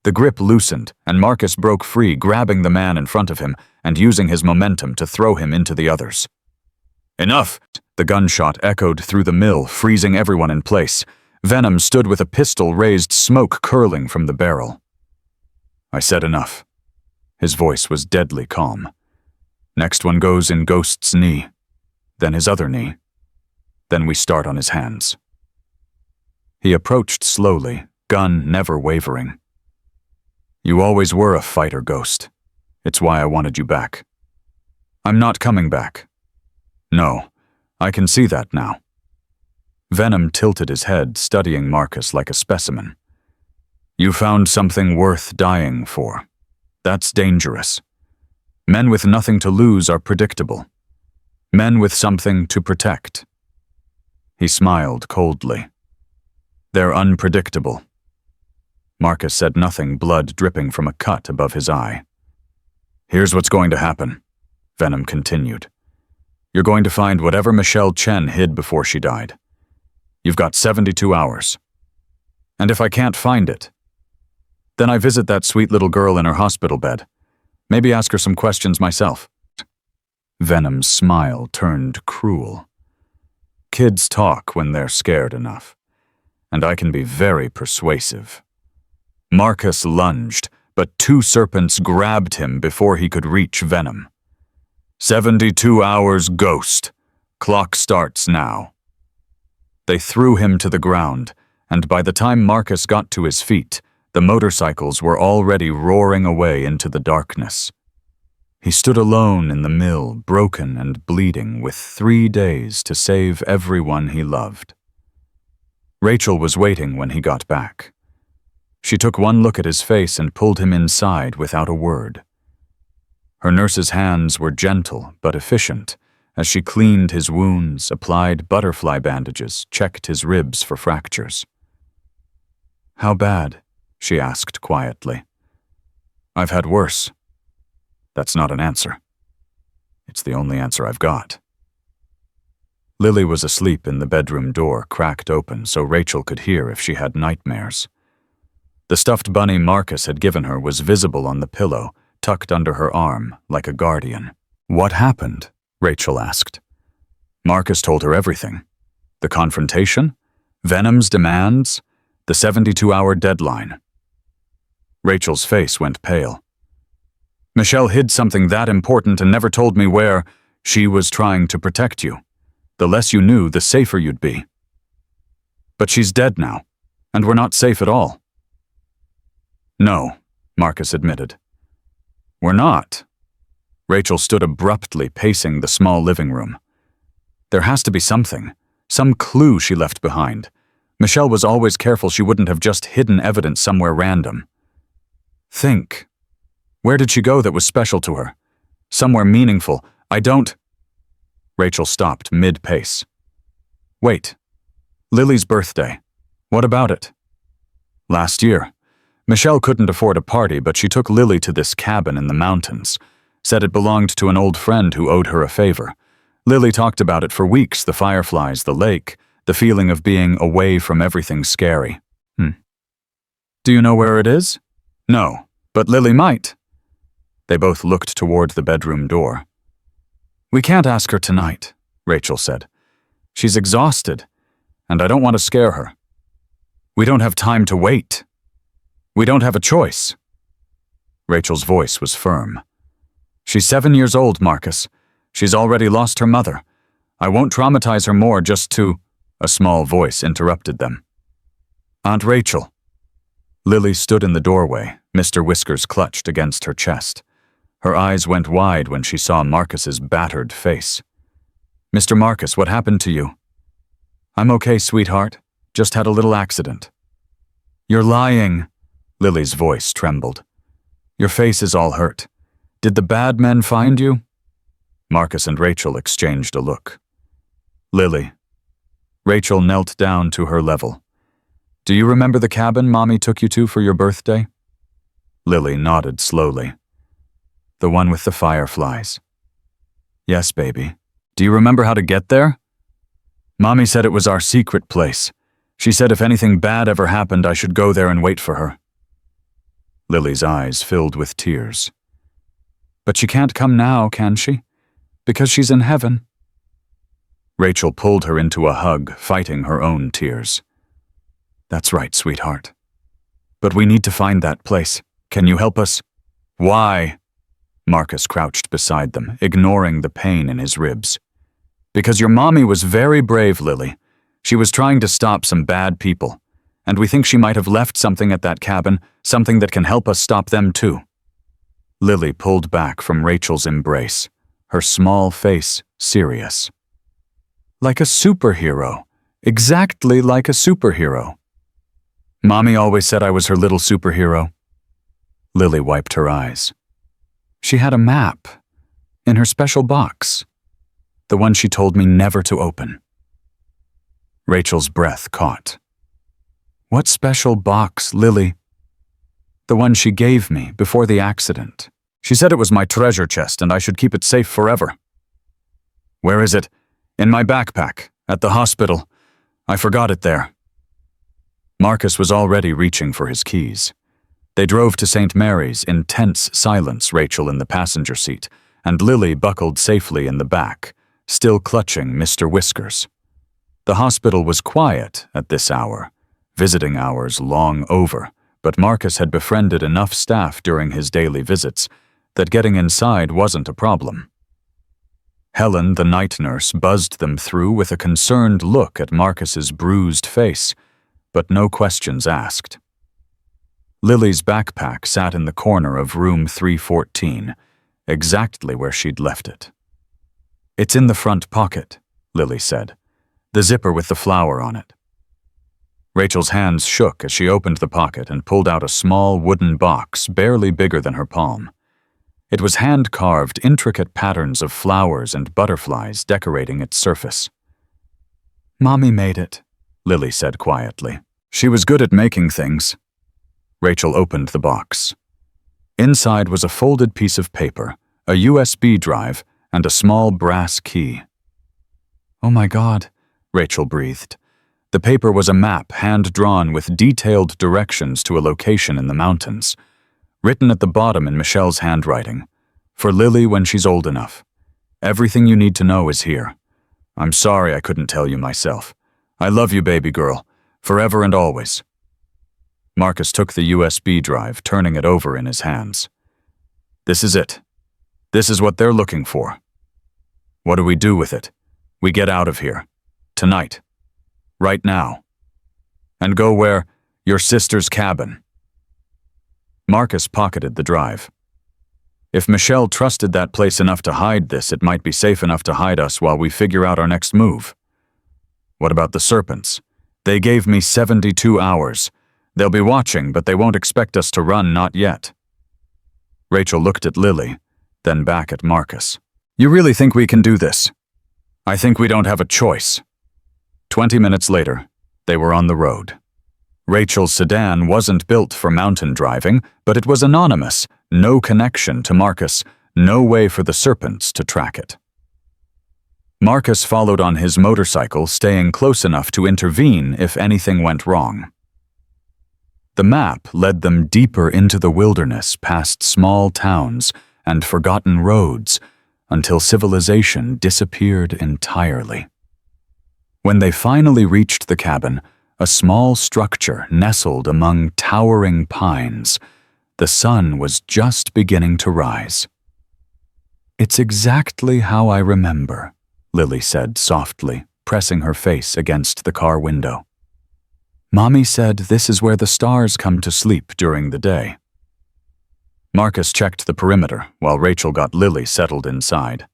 The grip loosened, and Marcus broke free, grabbing the man in front of him and using his momentum to throw him into the others. Enough! The gunshot echoed through the mill, freezing everyone in place. Venom stood with a pistol raised, smoke curling from the barrel. I said enough. His voice was deadly calm. Next one goes in Ghost's knee, then his other knee. Then we start on his hands. He approached slowly, gun never wavering. You always were a fighter, Ghost. It's why I wanted you back. I'm not coming back. No, I can see that now. Venom tilted his head, studying Marcus like a specimen. You found something worth dying for. That's dangerous. Men with nothing to lose are predictable. Men with something to protect. He smiled coldly. They're unpredictable. Marcus said nothing, blood dripping from a cut above his eye. Here's what's going to happen, Venom continued. You're going to find whatever Michelle Chen hid before she died. You've got 72 hours. And if I can't find it, then I visit that sweet little girl in her hospital bed. Maybe ask her some questions myself. Venom's smile turned cruel. Kids talk when they're scared enough, and I can be very persuasive. Marcus lunged, but two serpents grabbed him before he could reach Venom. 72 hours, Ghost. Clock starts now. They threw him to the ground, and by the time Marcus got to his feet, the motorcycles were already roaring away into the darkness. He stood alone in the mill, broken and bleeding, with 3 days to save everyone he loved. Rachel was waiting when he got back. She took one look at his face and pulled him inside without a word. Her nurse's hands were gentle but efficient as she cleaned his wounds, applied butterfly bandages, checked his ribs for fractures. How bad? She asked quietly. I've had worse. That's not an answer. It's the only answer I've got. Lily was asleep in the bedroom door, cracked open so Rachel could hear if she had nightmares. The stuffed bunny Marcus had given her was visible on the pillow, tucked under her arm, like a guardian. What happened? Rachel asked. Marcus told her everything. The confrontation, Venom's demands, the 72-hour deadline. Rachel's face went pale. Michelle hid something that important and never told me where. She was trying to protect you. The less you knew, the safer you'd be. But she's dead now, and we're not safe at all. No, Marcus admitted. We're not. Rachel stood abruptly, pacing the small living room. There has to be something, some clue she left behind. Michelle was always careful she wouldn't have just hidden evidence somewhere random. Think. Where did she go that was special to her? Somewhere meaningful. I don't... Rachel stopped mid-pace. Wait. Lily's birthday. What about it? Last year. Michelle couldn't afford a party, but she took Lily to this cabin in the mountains. Said it belonged to an old friend who owed her a favor. Lily talked about it for weeks, the fireflies, the lake, the feeling of being away from everything scary. Do you know where it is? No, but Lily might. They both looked toward the bedroom door. We can't ask her tonight, Rachel said. She's exhausted, and I don't want to scare her. We don't have time to wait. We don't have a choice. Rachel's voice was firm. She's 7 years old, Marcus. She's already lost her mother. I won't traumatize her more just to... A small voice interrupted them. Aunt Rachel. Lily stood in the doorway, Mr. Whiskers clutched against her chest. Her eyes went wide when she saw Marcus's battered face. Mr. Marcus, what happened to you? I'm okay, sweetheart. Just had a little accident. You're lying. Lily's voice trembled. Your face is all hurt. Did the bad men find you? Marcus and Rachel exchanged a look. Lily. Rachel knelt down to her level. Do you remember the cabin Mommy took you to for your birthday? Lily nodded slowly. The one with the fireflies. Yes, baby. Do you remember how to get there? Mommy said it was our secret place. She said if anything bad ever happened, I should go there and wait for her. Lily's eyes filled with tears. But she can't come now, can she? Because she's in heaven. Rachel pulled her into a hug, fighting her own tears. That's right, sweetheart. But we need to find that place. Can you help us? Why? Marcus crouched beside them, ignoring the pain in his ribs. Because your mommy was very brave, Lily. She was trying to stop some bad people. and we think she might have left something at that cabin, something that can help us stop them too." Lily pulled back from Rachel's embrace, her small face serious. "Like a superhero. Exactly like a superhero. Mommy always said I was her little superhero." Lily wiped her eyes. "She had a map in her special box, the one she told me never to open." Rachel's breath caught. "What special box, Lily?" "The one she gave me before the accident. She said it was my treasure chest and I should keep it safe forever." "Where is it?" "In my backpack, at the hospital. I forgot it there." Marcus was already reaching for his keys. They drove to St. Mary's in tense silence, Rachel in the passenger seat, and Lily buckled safely in the back, still clutching Mr. Whiskers. The hospital was quiet at this hour, visiting hours long over, but Marcus had befriended enough staff during his daily visits that getting inside wasn't a problem. Helen, the night nurse, buzzed them through with a concerned look at Marcus's bruised face, but no questions asked. Lily's backpack sat in the corner of room 314, exactly where she'd left it. "It's in the front pocket," Lily said, "the zipper with the flower on it." Rachel's hands shook as she opened the pocket and pulled out a small wooden box barely bigger than her palm. It was hand-carved, intricate patterns of flowers and butterflies decorating its surface. "Mommy made it," Lily said quietly. "She was good at making things." Rachel opened the box. Inside was a folded piece of paper, a USB drive, and a small brass key. "Oh my God," Rachel breathed. The paper was a map hand-drawn with detailed directions to a location in the mountains, written at the bottom in Michelle's handwriting. "For Lily when she's old enough. Everything you need to know is here. I'm sorry I couldn't tell you myself. I love you, baby girl, forever and always." Marcus took the USB drive, turning it over in his hands. "This is it. This is what they're looking for. What do we do with it? We get out of here. Tonight. Right now. And go where? Your sister's cabin." Marcus pocketed the drive. "If Michelle trusted that place enough to hide this, it might be safe enough to hide us while we figure out our next move." "What about the serpents? They gave me 72 hours. They'll be watching, but they won't expect us to run, not yet." Rachel looked at Lily, then back at Marcus. "You really think we can do this?" "I think we don't have a choice." 20 minutes later, they were on the road. Rachel's sedan wasn't built for mountain driving, but it was anonymous, no connection to Marcus, no way for the serpents to track it. Marcus followed on his motorcycle, staying close enough to intervene if anything went wrong. The map led them deeper into the wilderness, past small towns and forgotten roads, until civilization disappeared entirely. When they finally reached the cabin, a small structure nestled among towering pines, the sun was just beginning to rise. "It's exactly how I remember," Lily said softly, pressing her face against the car window. "Mommy said this is where the stars come to sleep during the day." Marcus checked the perimeter while Rachel got Lily settled inside.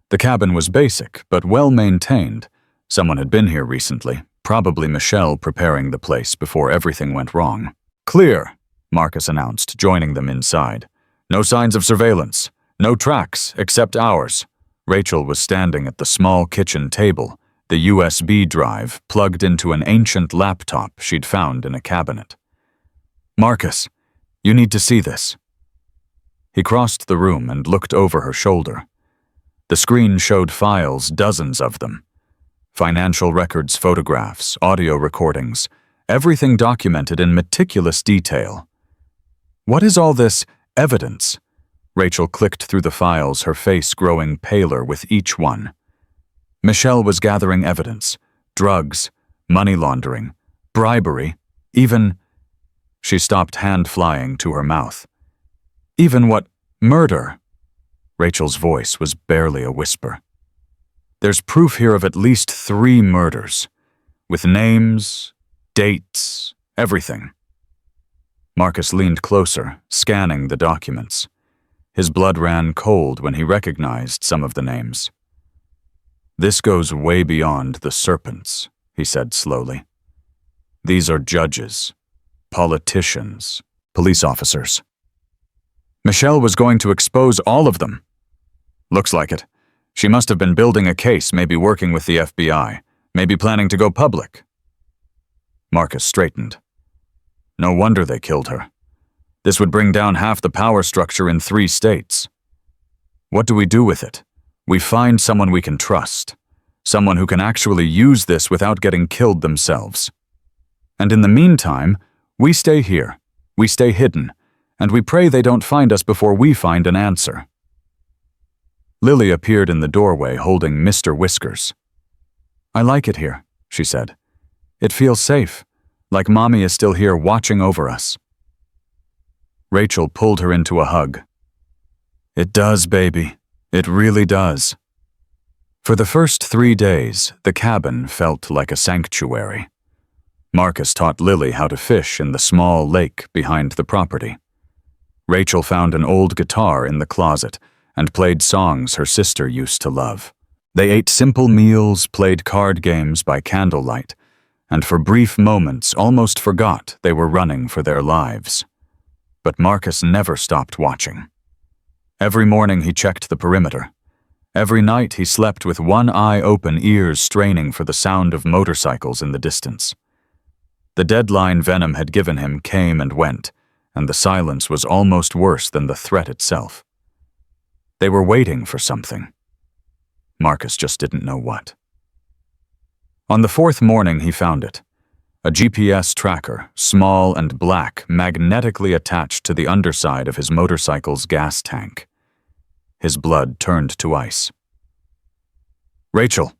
The cabin was basic, but well-maintained. Someone had been here recently, probably Michelle preparing the place before everything went wrong. "Clear," Marcus announced, joining them inside. "No signs of surveillance. No tracks, except ours." Rachel was standing at the small kitchen table, the USB drive plugged into an ancient laptop she'd found in a cabinet. "Marcus, you need to see this." He crossed the room and looked over her shoulder. The screen showed files, dozens of them. Financial records, photographs, audio recordings, everything documented in meticulous detail. "What is all this evidence?" Rachel clicked through the files, her face growing paler with each one. Michelle was gathering evidence: drugs, money laundering, bribery, even... She stopped, hand flying to her mouth. "Even what? Murder?" Rachel's voice was barely a whisper. "There's proof here of at least 3 murders, with names, dates, Everything. Marcus leaned closer, scanning the documents. His blood ran cold when he recognized some of the names. "This goes way beyond the serpents," he said slowly. "These are judges, politicians, police officers." Michelle was going to expose all of them. Looks like it. She must have been building a case, maybe working with the FBI, maybe planning to go public. Marcus straightened. No wonder they killed her. This would bring down half the power structure in 3 states. What do we do with it? We find someone we can trust, someone who can actually use this without getting killed themselves. And in the meantime, we stay here, we stay hidden, and we pray they don't find us before we find an answer. Lily appeared in the doorway holding Mr. Whiskers. "I like it here," she said. "It feels safe, like Mommy is still here watching over us." Rachel pulled her into a hug. "It does, baby. It really does." For the first 3 days, the cabin felt like a sanctuary. Marcus taught Lily how to fish in the small lake behind the property. Rachel found an old guitar in the closet and played songs her sister used to love. They ate simple meals, played card games by candlelight, and for brief moments almost forgot they were running for their lives. But Marcus never stopped watching. Every morning he checked the perimeter. Every night he slept with one eye open, ears straining for the sound of motorcycles in the distance. The deadline Venom had given him came and went, and the silence was almost worse than the threat itself. They were waiting for something. Marcus just didn't know what. On the 4th morning he found it. A GPS tracker, small and black, magnetically attached to the underside of his motorcycle's gas tank. His blood turned to ice. "Rachel."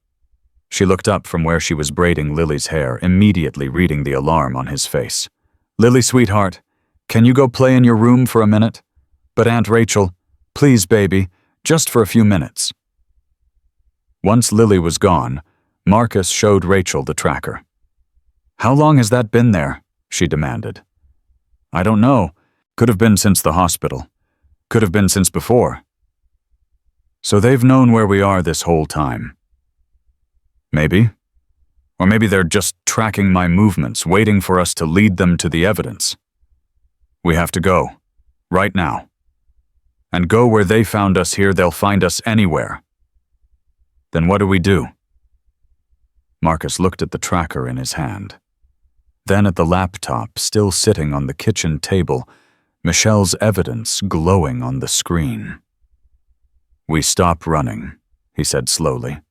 She looked up from where she was braiding Lily's hair, immediately reading the alarm on his face. "Lily, sweetheart, can you go play in your room for a minute? But Aunt Rachel, please, baby, just for a few minutes." Once Lily was gone, Marcus showed Rachel the tracker. "How long has that been there?" she demanded. "I don't know. Could have been since the hospital. Could have been since before." "So they've known where we are this whole time." "Maybe. Or maybe they're just tracking my movements, waiting for us to lead them to the evidence. We have to go. Right now. And go where they found us here, they'll find us anywhere." "Then what do we do?" Marcus looked at the tracker in his hand. Then at the laptop still sitting on the kitchen table, Michelle's evidence glowing on the screen. "We stop running," he said slowly.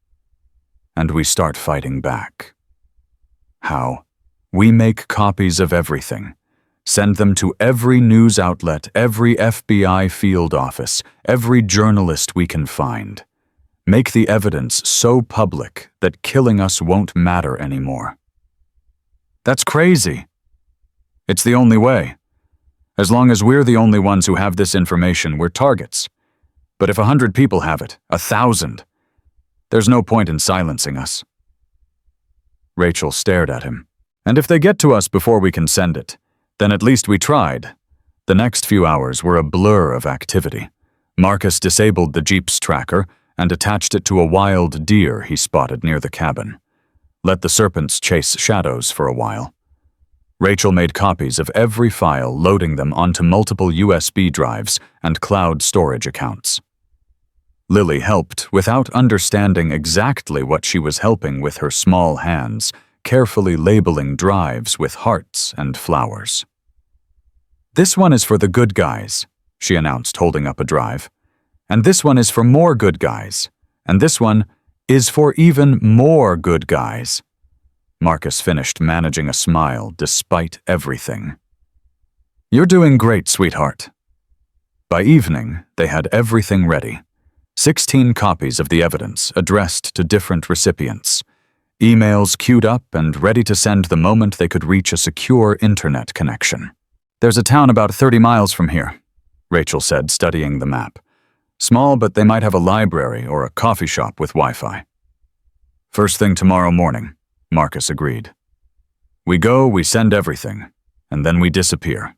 "And we start fighting back." "How?" "We make copies of everything. Send them to every news outlet, every FBI field office, every journalist we can find. Make the evidence so public that killing us won't matter anymore." "That's crazy." "It's the only way. As long as we're the only ones who have this information, we're targets. But if 100 people have it, 1,000, there's no point in silencing us." Rachel stared at him. "And if they get to us before we can send it, then at least we tried." The next few hours were a blur of activity. Marcus disabled the Jeep's tracker and attached it to a wild deer he spotted near the cabin. Let the serpents chase shadows for a while. Rachel made copies of every file, loading them onto multiple USB drives and cloud storage accounts. Lily helped without understanding exactly what she was helping with her small hands, carefully labeling drives with hearts and flowers. "This one is for the good guys," she announced, holding up a drive. "And this one is for more good guys. And this one is for even more good guys." Marcus finished, managing a smile despite everything. "You're doing great, sweetheart." By evening, they had everything ready. 16 copies of the evidence addressed to different recipients. Emails queued up and ready to send the moment they could reach a secure internet connection. "There's a town about 30 miles from here," Rachel said, studying the map. "Small, but they might have a library or a coffee shop with Wi-Fi." "First thing tomorrow morning," Marcus agreed. "We go, we send everything, and then we disappear.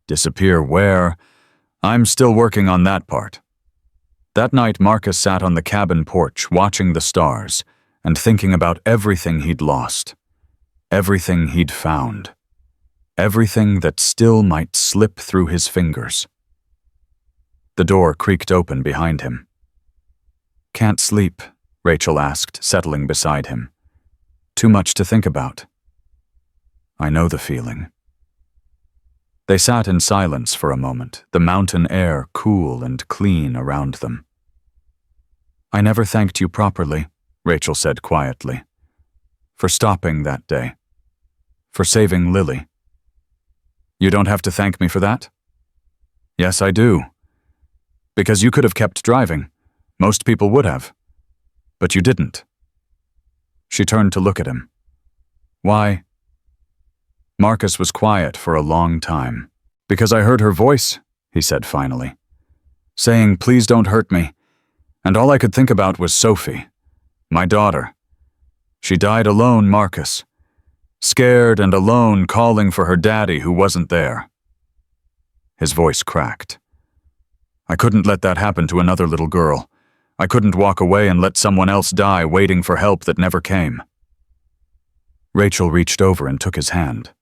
Disappear where? I'm still working on that part. That night, Marcus sat on the cabin porch watching the stars and thinking about everything he'd lost, everything he'd found, everything that still might slip through his fingers. The door creaked open behind him. "Can't sleep?" Rachel asked, settling beside him. "Too much to think about." "I know the feeling." They sat in silence for a moment, the mountain air cool and clean around them. "I never thanked you properly," Rachel said quietly. "For stopping that day. For saving Lily." "You don't have to thank me for that?" "Yes, I do. Because you could have kept driving. Most people would have. But you didn't." She turned to look at him. "Why?" Marcus was quiet for a long time. "Because I heard her voice," he said finally, "saying, 'Please don't hurt me.' And all I could think about was Sophie, my daughter. She died alone, Marcus. Scared and alone, calling for her daddy who wasn't there." His voice cracked. "I couldn't let that happen to another little girl. I couldn't walk away and let someone else die waiting for help that never came." Rachel reached over and took his hand.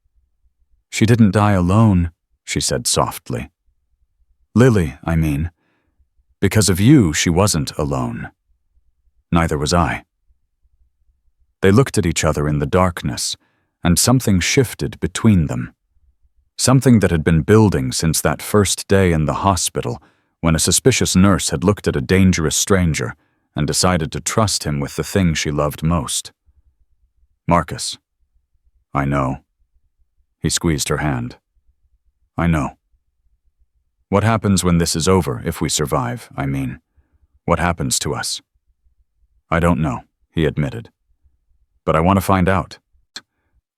"She didn't die alone," she said softly. "Lily, I mean. Because of you, she wasn't alone. Neither was I." They looked at each other in the darkness, and something shifted between them. Something that had been building since that first day in the hospital when a suspicious nurse had looked at a dangerous stranger and decided to trust him with the thing she loved most. "Marcus, I know." He squeezed her hand. "I know. What happens when this is over, if we survive, I mean? What happens to us?" "I don't know," he admitted. "But I want to find out."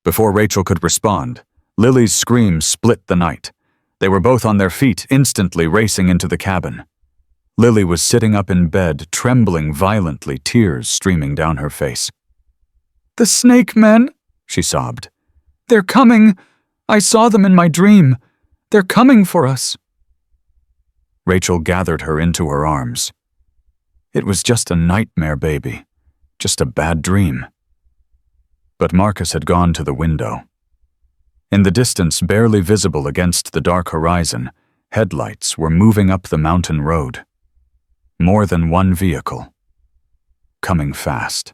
Before Rachel could respond, Lily's scream split the night. They were both on their feet, instantly racing into the cabin. Lily was sitting up in bed, trembling violently, tears streaming down her face. "The snake men," she sobbed. "They're coming. I saw them in my dream. They're coming for us." Rachel gathered her into her arms. It was just a nightmare, baby. Just a bad dream. But Marcus had gone to the window. In the distance, barely visible against the dark horizon, headlights were moving up the mountain road. More than one vehicle. Coming fast.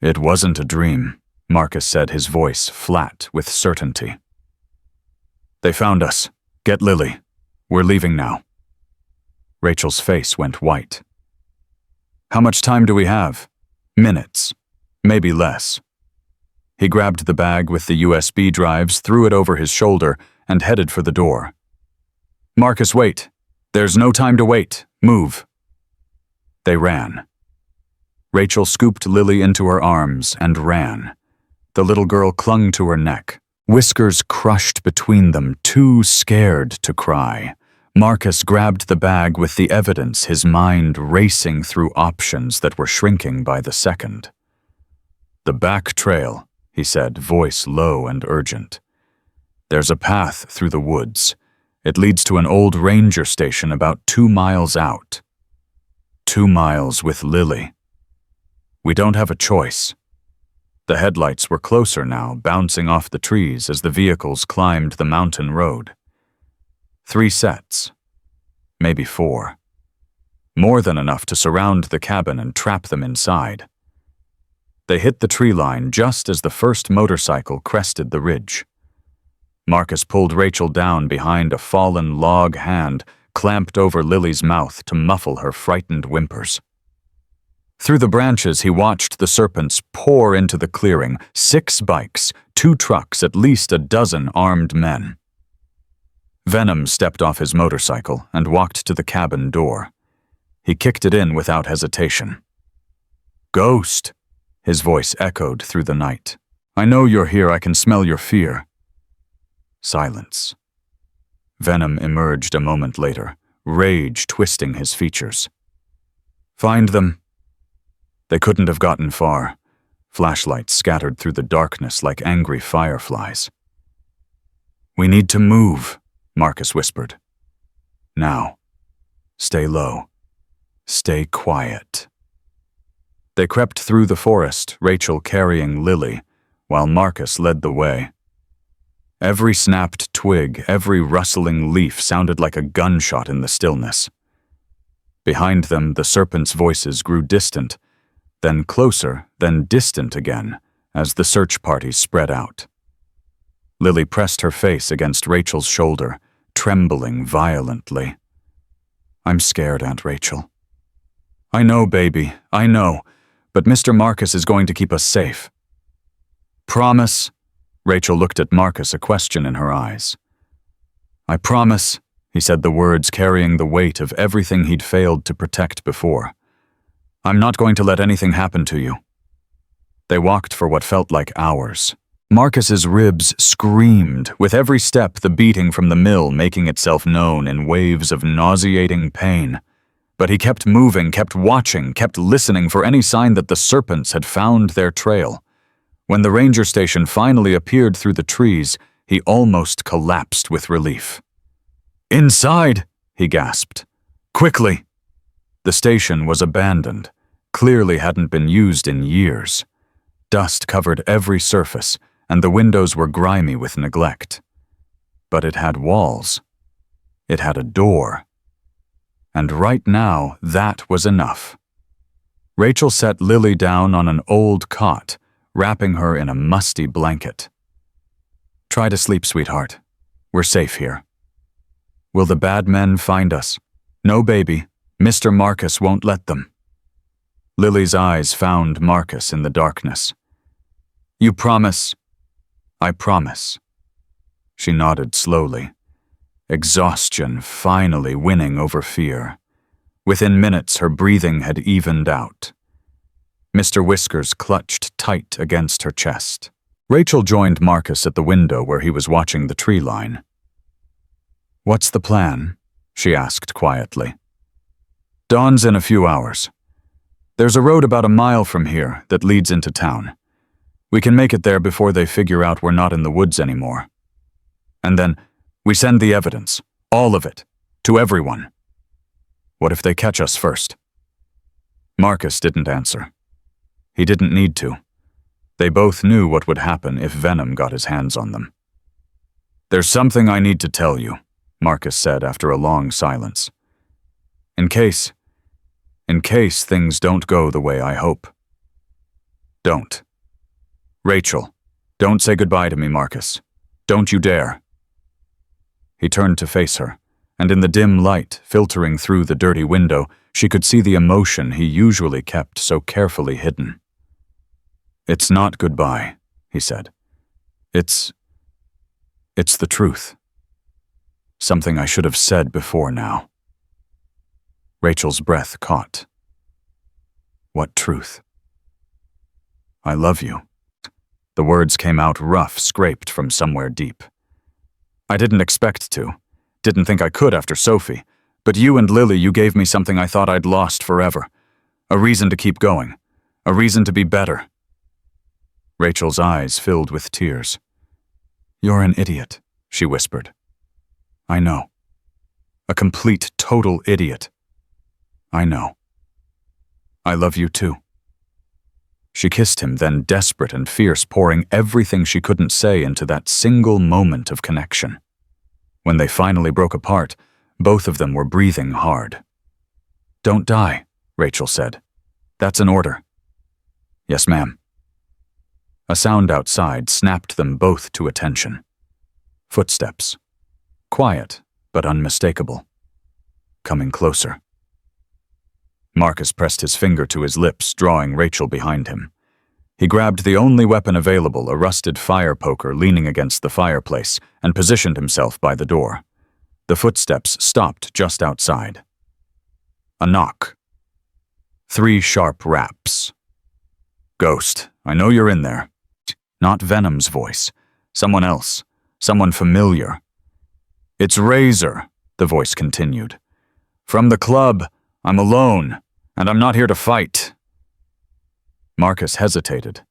"It wasn't a dream," Marcus said, his voice flat with certainty. "They found us. Get Lily. We're leaving now." Rachel's face went white. "How much time do we have?" "Minutes. Maybe less." He grabbed the bag with the USB drives, threw it over his shoulder, and headed for the door. "Marcus, wait. There's no time to wait. Move." They ran. Rachel scooped Lily into her arms and ran. The little girl clung to her neck, whiskers crushed between them, too scared to cry. Marcus grabbed the bag with the evidence, his mind racing through options that were shrinking by the second. "The back trail," he said, voice low and urgent. "There's a path through the woods. It leads to an old ranger station about 2 miles out. 2 miles with Lily. We don't have a choice." The headlights were closer now, bouncing off the trees as the vehicles climbed the mountain road. 3 sets. Maybe 4. More than enough to surround the cabin and trap them inside. They hit the tree line just as the first motorcycle crested the ridge. Marcus pulled Rachel down behind a fallen log hand, clamped over Lily's mouth to muffle her frightened whimpers. Through the branches, he watched the serpents pour into the clearing, 6 bikes, 2 trucks, at least a dozen armed men. Venom stepped off his motorcycle and walked to the cabin door. He kicked it in without hesitation. "Ghost," his voice echoed through the night. "I know you're here. I can smell your fear." Silence. Venom emerged a moment later, rage twisting his features. "Find them." They couldn't have gotten far. Flashlights scattered through the darkness like angry fireflies. "We need to move," Marcus whispered. "Now. Stay low. Stay quiet." They crept through the forest, Rachel carrying Lily, while Marcus led the way. Every snapped twig, every rustling leaf sounded like a gunshot in the stillness. Behind them, the serpents' voices grew distant, then closer, then distant again, as the search party spread out. Lily pressed her face against Rachel's shoulder, trembling violently. "I'm scared, Aunt Rachel." "I know, baby, I know, but Mr. Marcus is going to keep us safe." "Promise?" Rachel looked at Marcus, a question in her eyes. "I promise," he said, the words carrying the weight of everything he'd failed to protect before. "I'm not going to let anything happen to you." They walked for what felt like hours. Marcus's ribs screamed, with every step the beating from the mill making itself known in waves of nauseating pain. But he kept moving, kept watching, kept listening for any sign that the serpents had found their trail. When the ranger station finally appeared through the trees, he almost collapsed with relief. "Inside!" he gasped. "Quickly!" The station was abandoned, clearly hadn't been used in years. Dust covered every surface, and the windows were grimy with neglect. But it had walls. It had a door. And right now, that was enough. Rachel set Lily down on an old cot, wrapping her in a musty blanket. "Try to sleep, sweetheart. We're safe here." "Will the bad men find us?" "No, baby. Mr. Marcus won't let them." Lily's eyes found Marcus in the darkness. "You promise?" "I promise." She nodded slowly. Exhaustion finally winning over fear. Within minutes, her breathing had evened out. Mr. Whiskers clutched tight against her chest. Rachel joined Marcus at the window where he was watching the tree line. "What's the plan?" she asked quietly. "Dawn's in a few hours. There's a road about a mile from here that leads into town. We can make it there before they figure out we're not in the woods anymore. And then we send the evidence, all of it, to everyone. What if they catch us first?" Marcus didn't answer. He didn't need to. They both knew what would happen if Venom got his hands on them. "There's something I need to tell you," Marcus said after a long silence. In case things don't go the way I hope." "Don't. Rachel, don't say goodbye to me, Marcus. Don't you dare." He turned to face her, and in the dim light filtering through the dirty window, she could see the emotion he usually kept so carefully hidden. "It's not goodbye," he said. It's the truth. Something I should have said before now." Rachel's breath caught. "What truth?" "I love you." The words came out rough, scraped from somewhere deep. "I didn't expect to. Didn't think I could after Sophie. But you and Lily, you gave me something I thought I'd lost forever. A reason to keep going. A reason to be better." Rachel's eyes filled with tears. "You're an idiot," she whispered. "I know. A complete, total idiot. I know. I love you too." She kissed him, then desperate and fierce, pouring everything she couldn't say into that single moment of connection. When they finally broke apart, both of them were breathing hard. "Don't die," Rachel said. "That's an order." "Yes, ma'am." A sound outside snapped them both to attention. Footsteps. Quiet, but unmistakable. Coming closer. Marcus pressed his finger to his lips, drawing Rachel behind him. He grabbed the only weapon available, a rusted fire poker leaning against the fireplace, and positioned himself by the door. The footsteps stopped just outside. A knock. 3 sharp raps. "Ghost, I know you're in there." Not Venom's voice. Someone else. Someone familiar. "It's Razor," the voice continued. "From the club. I'm alone, and I'm not here to fight." Marcus hesitated.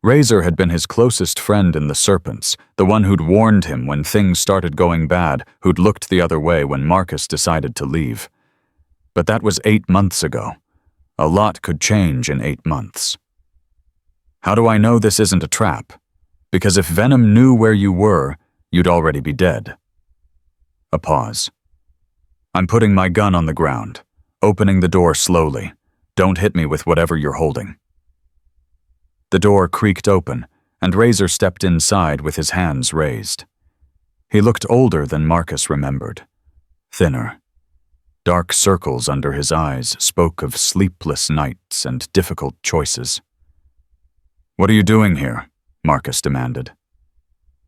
Razor had been his closest friend in the Serpents, the one who'd warned him when things started going bad, who'd looked the other way when Marcus decided to leave. But that was 8 months ago. A lot could change in 8 months. How do I know this isn't a trap? Because if Venom knew where you were, you'd already be dead. A pause. I'm putting my gun on the ground, opening the door slowly. Don't hit me with whatever you're holding. The door creaked open, and Razor stepped inside with his hands raised. He looked older than Marcus remembered. Thinner. Dark circles under his eyes spoke of sleepless nights and difficult choices. "What are you doing here?" Marcus demanded.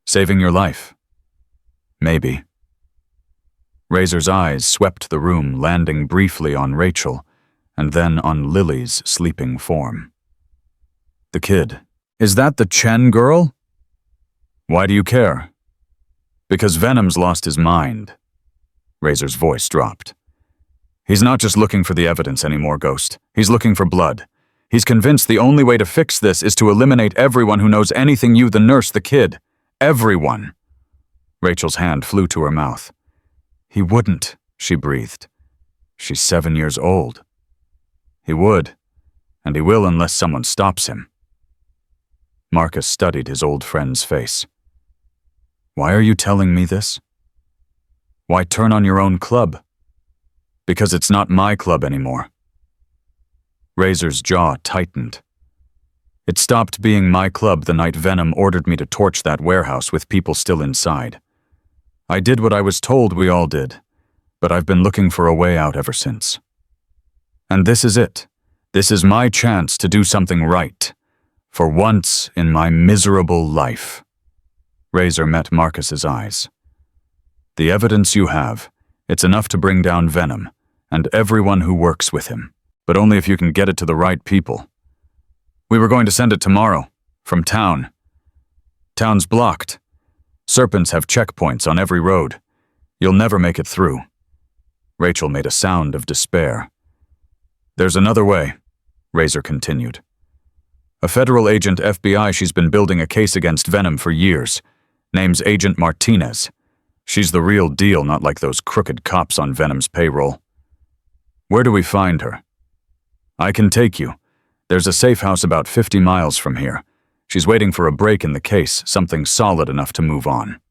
"Saving your life." "Maybe." Razor's eyes swept the room, landing briefly on Rachel, and then on Lily's sleeping form. The kid. "Is that the Chen girl?" "Why do you care?" "Because Venom's lost his mind." Razor's voice dropped. "He's not just looking for the evidence anymore, Ghost. He's looking for blood. He's convinced the only way to fix this is to eliminate everyone who knows anything you, the nurse, the kid. Everyone." Rachel's hand flew to her mouth. "He wouldn't," she breathed. "She's 7 years old." "He would, and he will unless someone stops him." Marcus studied his old friend's face. "Why are you telling me this?" "Why turn on your own club?" "Because it's not my club anymore." Razor's jaw tightened. "It stopped being my club the night Venom ordered me to torch that warehouse with people still inside. I did what I was told we all did, but I've been looking for a way out ever since. And this is it. This is my chance to do something right. For once in my miserable life." Razor met Marcus's eyes. "The evidence you have, it's enough to bring down Venom, and everyone who works with him, but only if you can get it to the right people. We were going to send it tomorrow, from town. Town's blocked. Serpents have checkpoints on every road. You'll never make it through." Rachel made a sound of despair. "There's another way," Razor continued. "A federal agent FBI she's been building a case against Venom for years. Name's Agent Martinez. She's the real deal, not like those crooked cops on Venom's payroll." "Where do we find her?" "I can take you. There's a safe house about 50 miles from here. She's waiting for a break in the case, something solid enough to move on."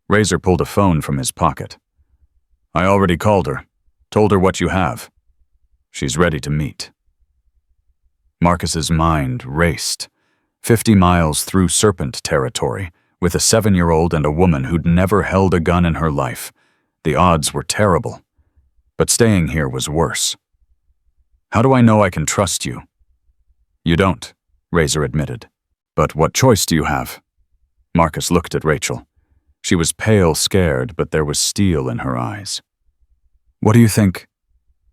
Razor pulled a phone from his pocket. "I already called her. Told her what you have. She's ready to meet." Marcus's mind raced. 50 miles through Serpent territory, with a 7-year-old and a woman who'd never held a gun in her life. The odds were terrible. But staying here was worse. "How do I know I can trust you?" "You don't," Razor admitted. "But what choice do you have?" Marcus looked at Rachel. She was pale, scared, but there was steel in her eyes. "What do you think?"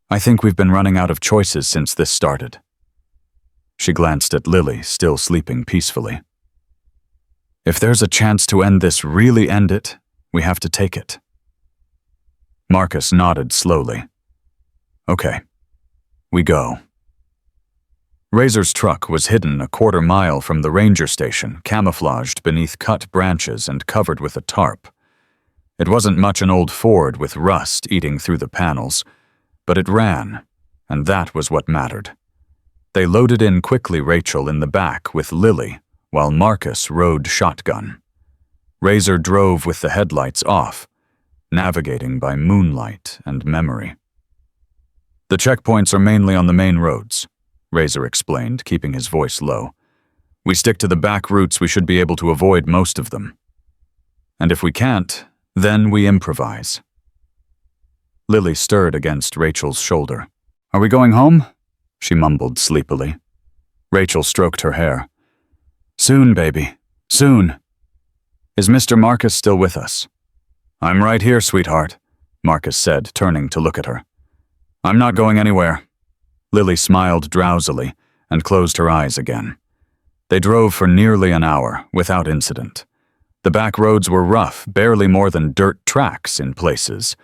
"I think we've been running out of choices since this started." She glanced at Lily, still sleeping peacefully. "If there's a chance to end this, really end it, we have to take it." Marcus nodded slowly. "Okay, we go." Razor's truck was hidden a 1/4 mile from the ranger station, camouflaged beneath cut branches and covered with a tarp. It wasn't much an old Ford with rust eating through the panels, but it ran, and that was what mattered. They loaded in quickly Rachel in the back with Lily, while Marcus rode shotgun. Razor drove with the headlights off, navigating by moonlight and memory. "The checkpoints are mainly on the main roads," Razor explained, keeping his voice low. "We stick to the back routes, we should be able to avoid most of them. And if we can't, then we improvise." Lily stirred against Rachel's shoulder. "Are we going home?" she mumbled sleepily. Rachel stroked her hair. "Soon, baby. Soon." "Is Mr. Marcus still with us?" "I'm right here, sweetheart," Marcus said, turning to look at her. "I'm not going anywhere." Lily smiled drowsily and closed her eyes again. They drove for nearly an hour, without incident. The back roads were rough, barely more than dirt tracks in places,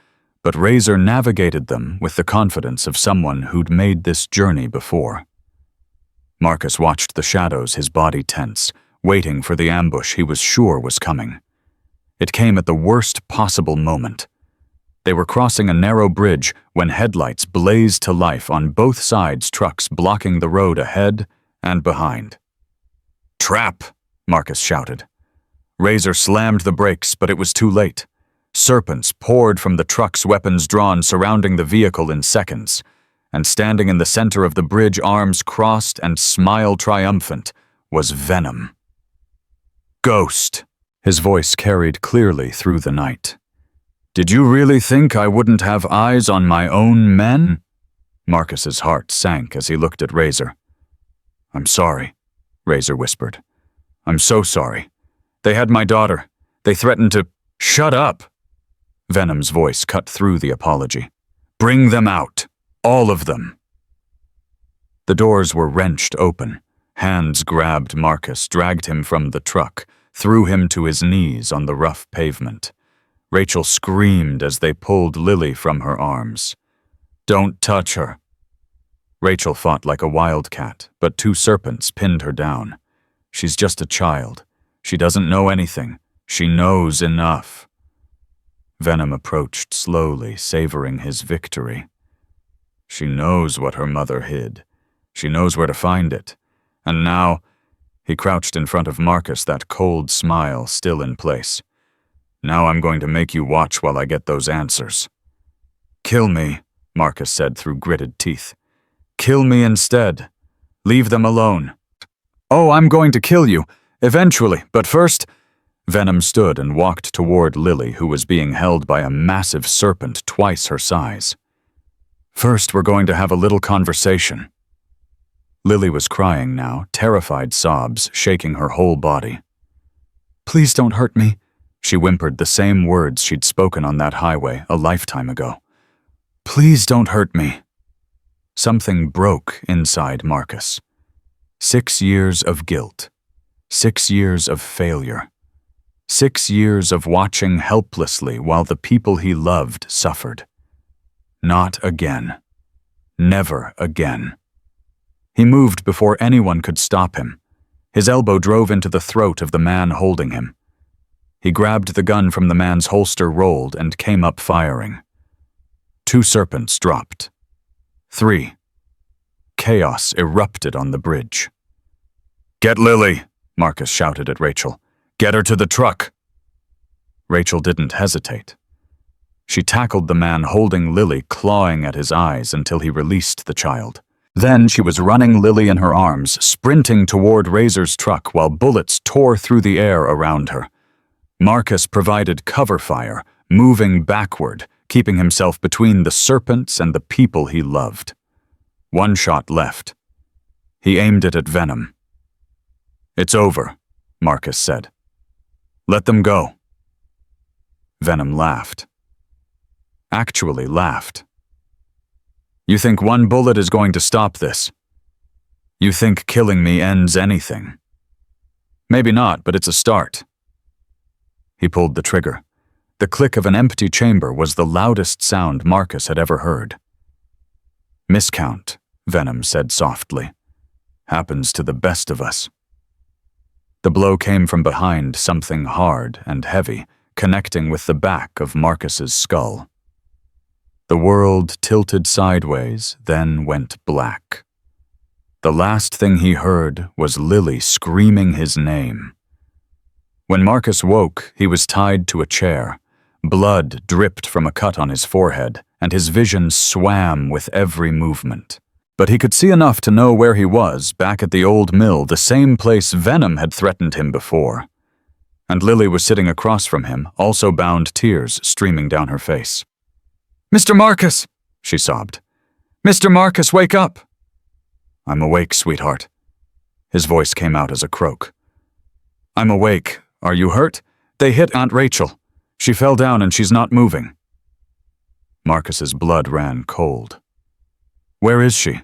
but Razor navigated them with the confidence of someone who'd made this journey before. Marcus watched the shadows, his body tense, waiting for the ambush he was sure was coming. It came at the worst possible moment. They were crossing a narrow bridge when headlights blazed to life on both sides, trucks blocking the road ahead and behind. "Trap!" Marcus shouted. Razor slammed the brakes, but it was too late. Serpents poured from the trucks, weapons drawn, surrounding the vehicle in seconds. And standing in the center of the bridge, arms crossed and smile triumphant, was Venom. "Ghost!" His voice carried clearly through the night. "Did you really think I wouldn't have eyes on my own men?" Marcus's heart sank as he looked at Razor. "I'm sorry," Razor whispered. "I'm so sorry. They had my daughter. They threatened to—" "Shut up!" Venom's voice cut through the apology. "Bring them out. All of them." The doors were wrenched open. Hands grabbed Marcus, dragged him from the truck, threw him to his knees on the rough pavement. Rachel screamed as they pulled Lily from her arms. "Don't touch her." Rachel fought like a wildcat, but two serpents pinned her down. "She's just a child. She doesn't know anything. She knows enough." Venom approached slowly, savoring his victory. "She knows what her mother hid. She knows where to find it. And now—" He crouched in front of Marcus, that cold smile still in place. "Now I'm going to make you watch while I get those answers." "Kill me," Marcus said through gritted teeth. "Kill me instead. Leave them alone." "Oh, I'm going to kill you. Eventually, but first—" Venom stood and walked toward Lily, who was being held by a massive serpent twice her size. "First, we're going to have a little conversation." Lily was crying now, terrified sobs shaking her whole body. "Please don't hurt me," she whimpered, the same words she'd spoken on that highway a lifetime ago. "Please don't hurt me." Something broke inside Marcus. 6 years of guilt. 6 years of failure. 6 years of watching helplessly while the people he loved suffered. Not again. Never again. He moved before anyone could stop him. His elbow drove into the throat of the man holding him. He grabbed the gun from the man's holster, rolled, and came up firing. 2 serpents dropped. 3. Chaos erupted on the bridge. "Get Lily!" Marcus shouted at Rachel. "Get her to the truck!" Rachel didn't hesitate. She tackled the man holding Lily, clawing at his eyes until he released the child. Then she was running Lily in her arms, sprinting toward Razor's truck while bullets tore through the air around her. Marcus provided cover fire, moving backward, keeping himself between the serpents and the people he loved. 1 shot left. He aimed it at Venom. "It's over," Marcus said. "Let them go." Venom laughed. Actually laughed. "You think 1 bullet is going to stop this? You think killing me ends anything? Maybe not, but it's a start." He pulled the trigger. The click of an empty chamber was the loudest sound Marcus had ever heard. "Miscount," Venom said softly. "Happens to the best of us." The blow came from behind, something hard and heavy, connecting with the back of Marcus's skull. The world tilted sideways, then went black. The last thing he heard was Lily screaming his name. When Marcus woke, he was tied to a chair. Blood dripped from a cut on his forehead, and his vision swam with every movement. But he could see enough to know where he was, back at the old mill, the same place Venom had threatened him before. And Lily was sitting across from him, also bound, tears streaming down her face. "Mr. Marcus!" she sobbed. "Mr. Marcus, wake up!" "I'm awake, sweetheart." His voice came out as a croak. "I'm awake. Are you hurt? They hit Aunt Rachel. She fell down and she's not moving." Marcus's blood ran cold. "Where is she?"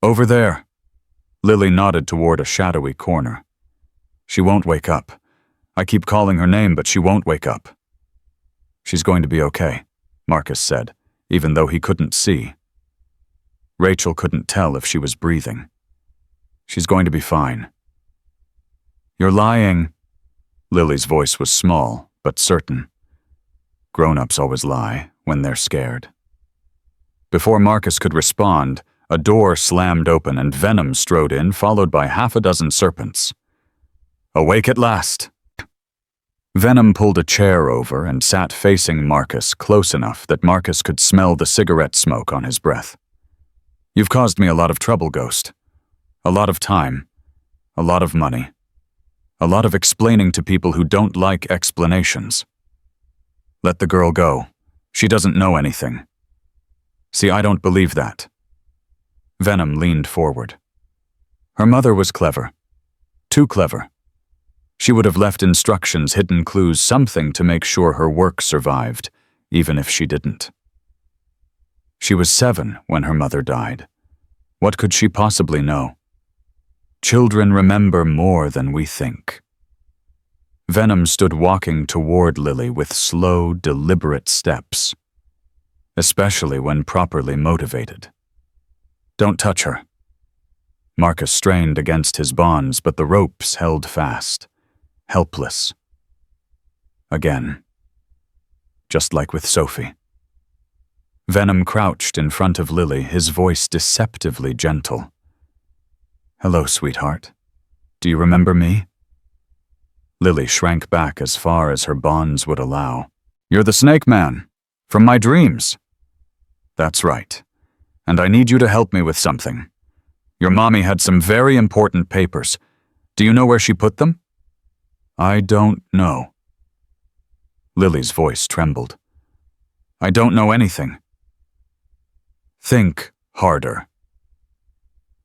"Over there." Lily nodded toward a shadowy corner. "She won't wake up. I keep calling her name, but she won't wake up." "She's going to be okay," Marcus said, even though he couldn't see. Rachel couldn't tell if she was breathing. She's going to be fine. You're lying. Lily's voice was small, but certain. Grown-ups always lie when they're scared. Before Marcus could respond, a door slammed open and Venom strode in, followed by half a dozen serpents. Awake at last. Venom pulled a chair over and sat facing Marcus close enough that Marcus could smell the cigarette smoke on his breath. You've caused me a lot of trouble, Ghost. A lot of time. A lot of money. A lot of explaining to people who don't like explanations. Let the girl go. She doesn't know anything. See, I don't believe that. Venom leaned forward. Her mother was clever. Too clever. She would have left instructions, hidden clues, something to make sure her work survived, even if she didn't. She was 7 when her mother died. What could she possibly know? Children remember more than we think. Venom stood walking toward Lily with slow, deliberate steps, especially when properly motivated. Don't touch her. Marcus strained against his bonds, but the ropes held fast, helpless. Again. Just like with Sophie. Venom crouched in front of Lily, his voice deceptively gentle. Hello, sweetheart. Do you remember me? Lily shrank back as far as her bonds would allow. You're the Snake Man, from my dreams. That's right. And I need you to help me with something. Your mommy had some very important papers. Do you know where she put them? I don't know. Lily's voice trembled. I don't know anything. Think harder.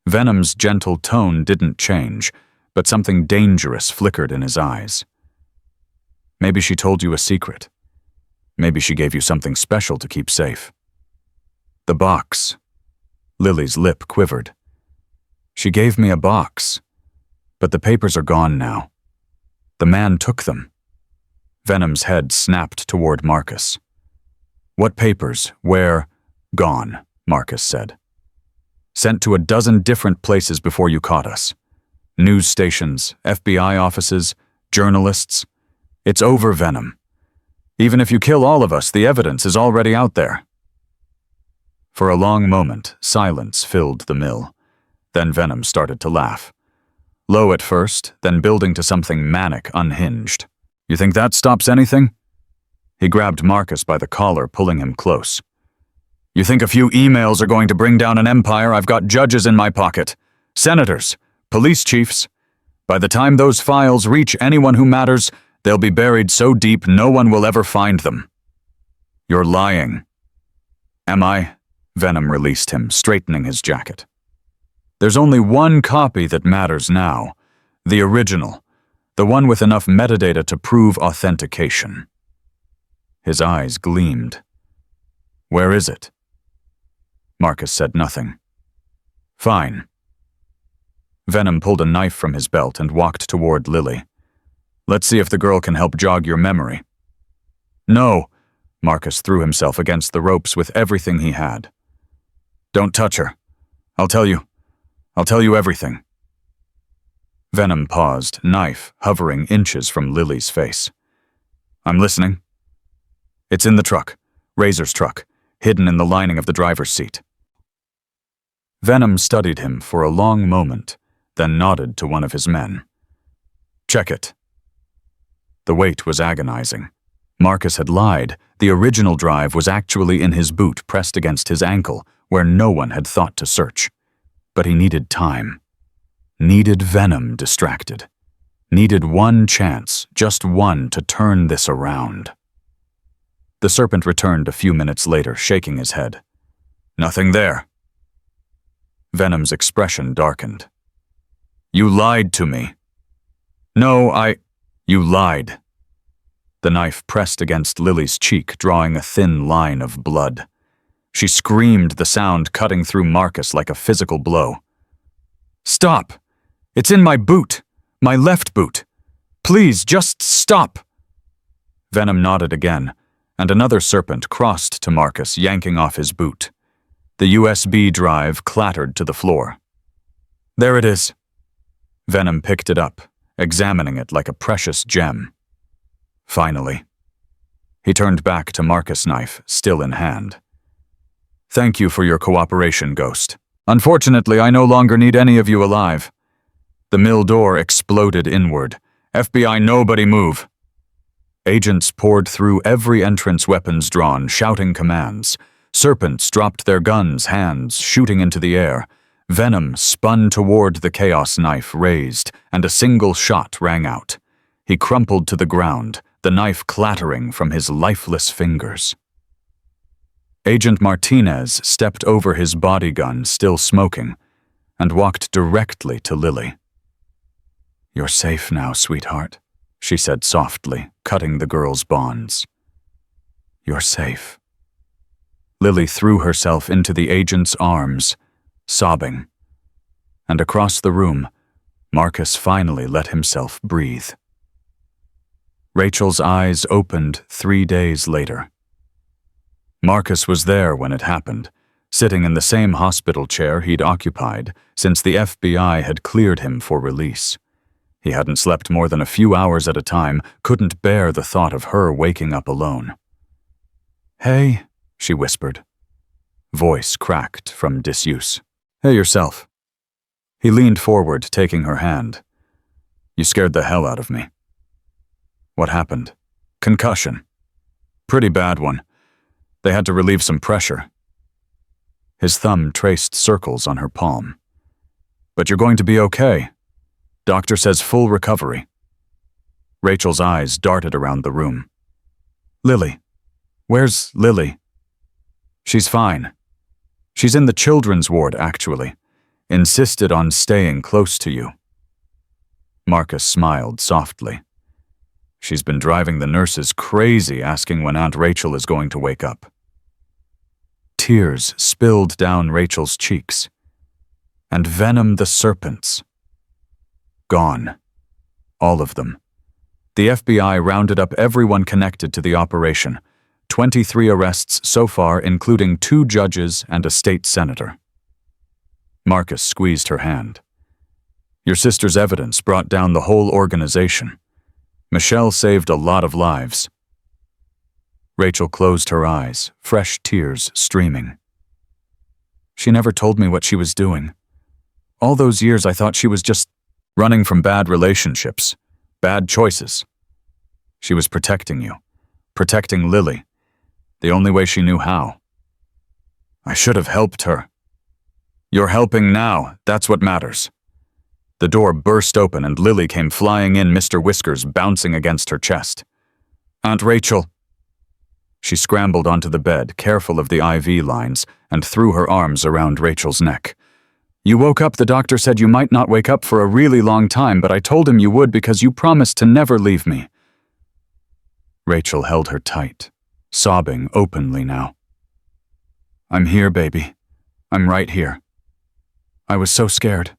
Venom's gentle tone didn't change, but something dangerous flickered in his eyes. Maybe she told you a secret. Maybe she gave you something special to keep safe. The box. Lily's lip quivered. She gave me a box, but the papers are gone now. The man took them. Venom's head snapped toward Marcus. What papers? Where? Gone, Marcus said. Sent to a dozen different places before you caught us. News stations, FBI offices, journalists. It's over, Venom. Even if you kill all of us, the evidence is already out there. For a long moment, silence filled the mill. Then Venom started to laugh. Low at first, then building to something manic, unhinged. You think that stops anything? He grabbed Marcus by the collar, pulling him close. You think a few emails are going to bring down an empire? I've got judges in my pocket. Senators. Police chiefs. By the time those files reach anyone who matters, they'll be buried so deep no one will ever find them. You're lying. Am I? Venom released him, straightening his jacket. There's only one copy that matters now. The original. The one with enough metadata to prove authentication. His eyes gleamed. Where is it? Marcus said nothing. Fine. Venom pulled a knife from his belt and walked toward Lily. Let's see if the girl can help jog your memory. No. Marcus threw himself against the ropes with everything he had. Don't touch her. I'll tell you everything. Venom paused, knife hovering inches from Lily's face. I'm listening. It's in the truck. Razor's truck, hidden in the lining of the driver's seat. Venom studied him for a long moment, then nodded to one of his men. Check it. The weight was agonizing. Marcus had lied. The original drive was actually in his boot, pressed against his ankle, where no one had thought to search. But he needed time. Needed Venom distracted. Needed one chance, just one, to turn this around. The serpent returned a few minutes later, shaking his head. Nothing there. Venom's expression darkened. You lied to me. No, You lied. The knife pressed against Lily's cheek, drawing a thin line of blood. She screamed, the sound cutting through Marcus like a physical blow. Stop! It's in my boot! My left boot! Please, just stop! Venom nodded again, and another serpent crossed to Marcus, yanking off his boot. The USB drive clattered to the floor. There it is. Venom picked it up, examining it like a precious gem. Finally. He turned back to Marcus' knife, still in hand. Thank you for your cooperation, Ghost. Unfortunately, I no longer need any of you alive. The mill door exploded inward. FBI, nobody move. Agents poured through every entrance, weapons drawn, shouting commands. Serpents dropped their guns, hands shooting into the air. Venom spun toward the chaos knife raised, and a single shot rang out. He crumpled to the ground, the knife clattering from his lifeless fingers. Agent Martinez stepped over his body gun, still smoking, and walked directly to Lily. You're safe now, sweetheart, she said softly, cutting the girl's bonds. You're safe. Lily threw herself into the agent's arms, sobbing. And across the room, Marcus finally let himself breathe. Rachel's eyes opened 3 days later. Marcus was there when it happened, sitting in the same hospital chair he'd occupied since the FBI had cleared him for release. He hadn't slept more than a few hours at a time, couldn't bear the thought of her waking up alone. Hey, she whispered. Voice cracked from disuse. Hey yourself. He leaned forward, taking her hand. You scared the hell out of me. What happened? Concussion. Pretty bad one. They had to relieve some pressure. His thumb traced circles on her palm. But you're going to be okay. Doctor says full recovery. Rachel's eyes darted around the room. Lily. Where's Lily? She's fine. She's in the children's ward, actually. Insisted on staying close to you. Marcus smiled softly. She's been driving the nurses crazy, asking when Aunt Rachel is going to wake up. Tears spilled down Rachel's cheeks. And Venom the serpents. Gone. All of them. The FBI rounded up everyone connected to the operation. 23 arrests so far, including 2 judges and a state senator. Marcus squeezed her hand. Your sister's evidence brought down the whole organization. Michelle saved a lot of lives. Rachel closed her eyes, fresh tears streaming. She never told me what she was doing. All those years I thought she was just running from bad relationships, bad choices. She was protecting you, protecting Lily, the only way she knew how. I should have helped her. You're helping now, that's what matters. The door burst open and Lily came flying in, Mr. Whiskers bouncing against her chest. Aunt Rachel. She scrambled onto the bed, careful of the IV lines, and threw her arms around Rachel's neck. You woke up, the doctor said you might not wake up for a really long time, but I told him you would because you promised to never leave me. Rachel held her tight, sobbing openly now. I'm here, baby. I'm right here. I was so scared.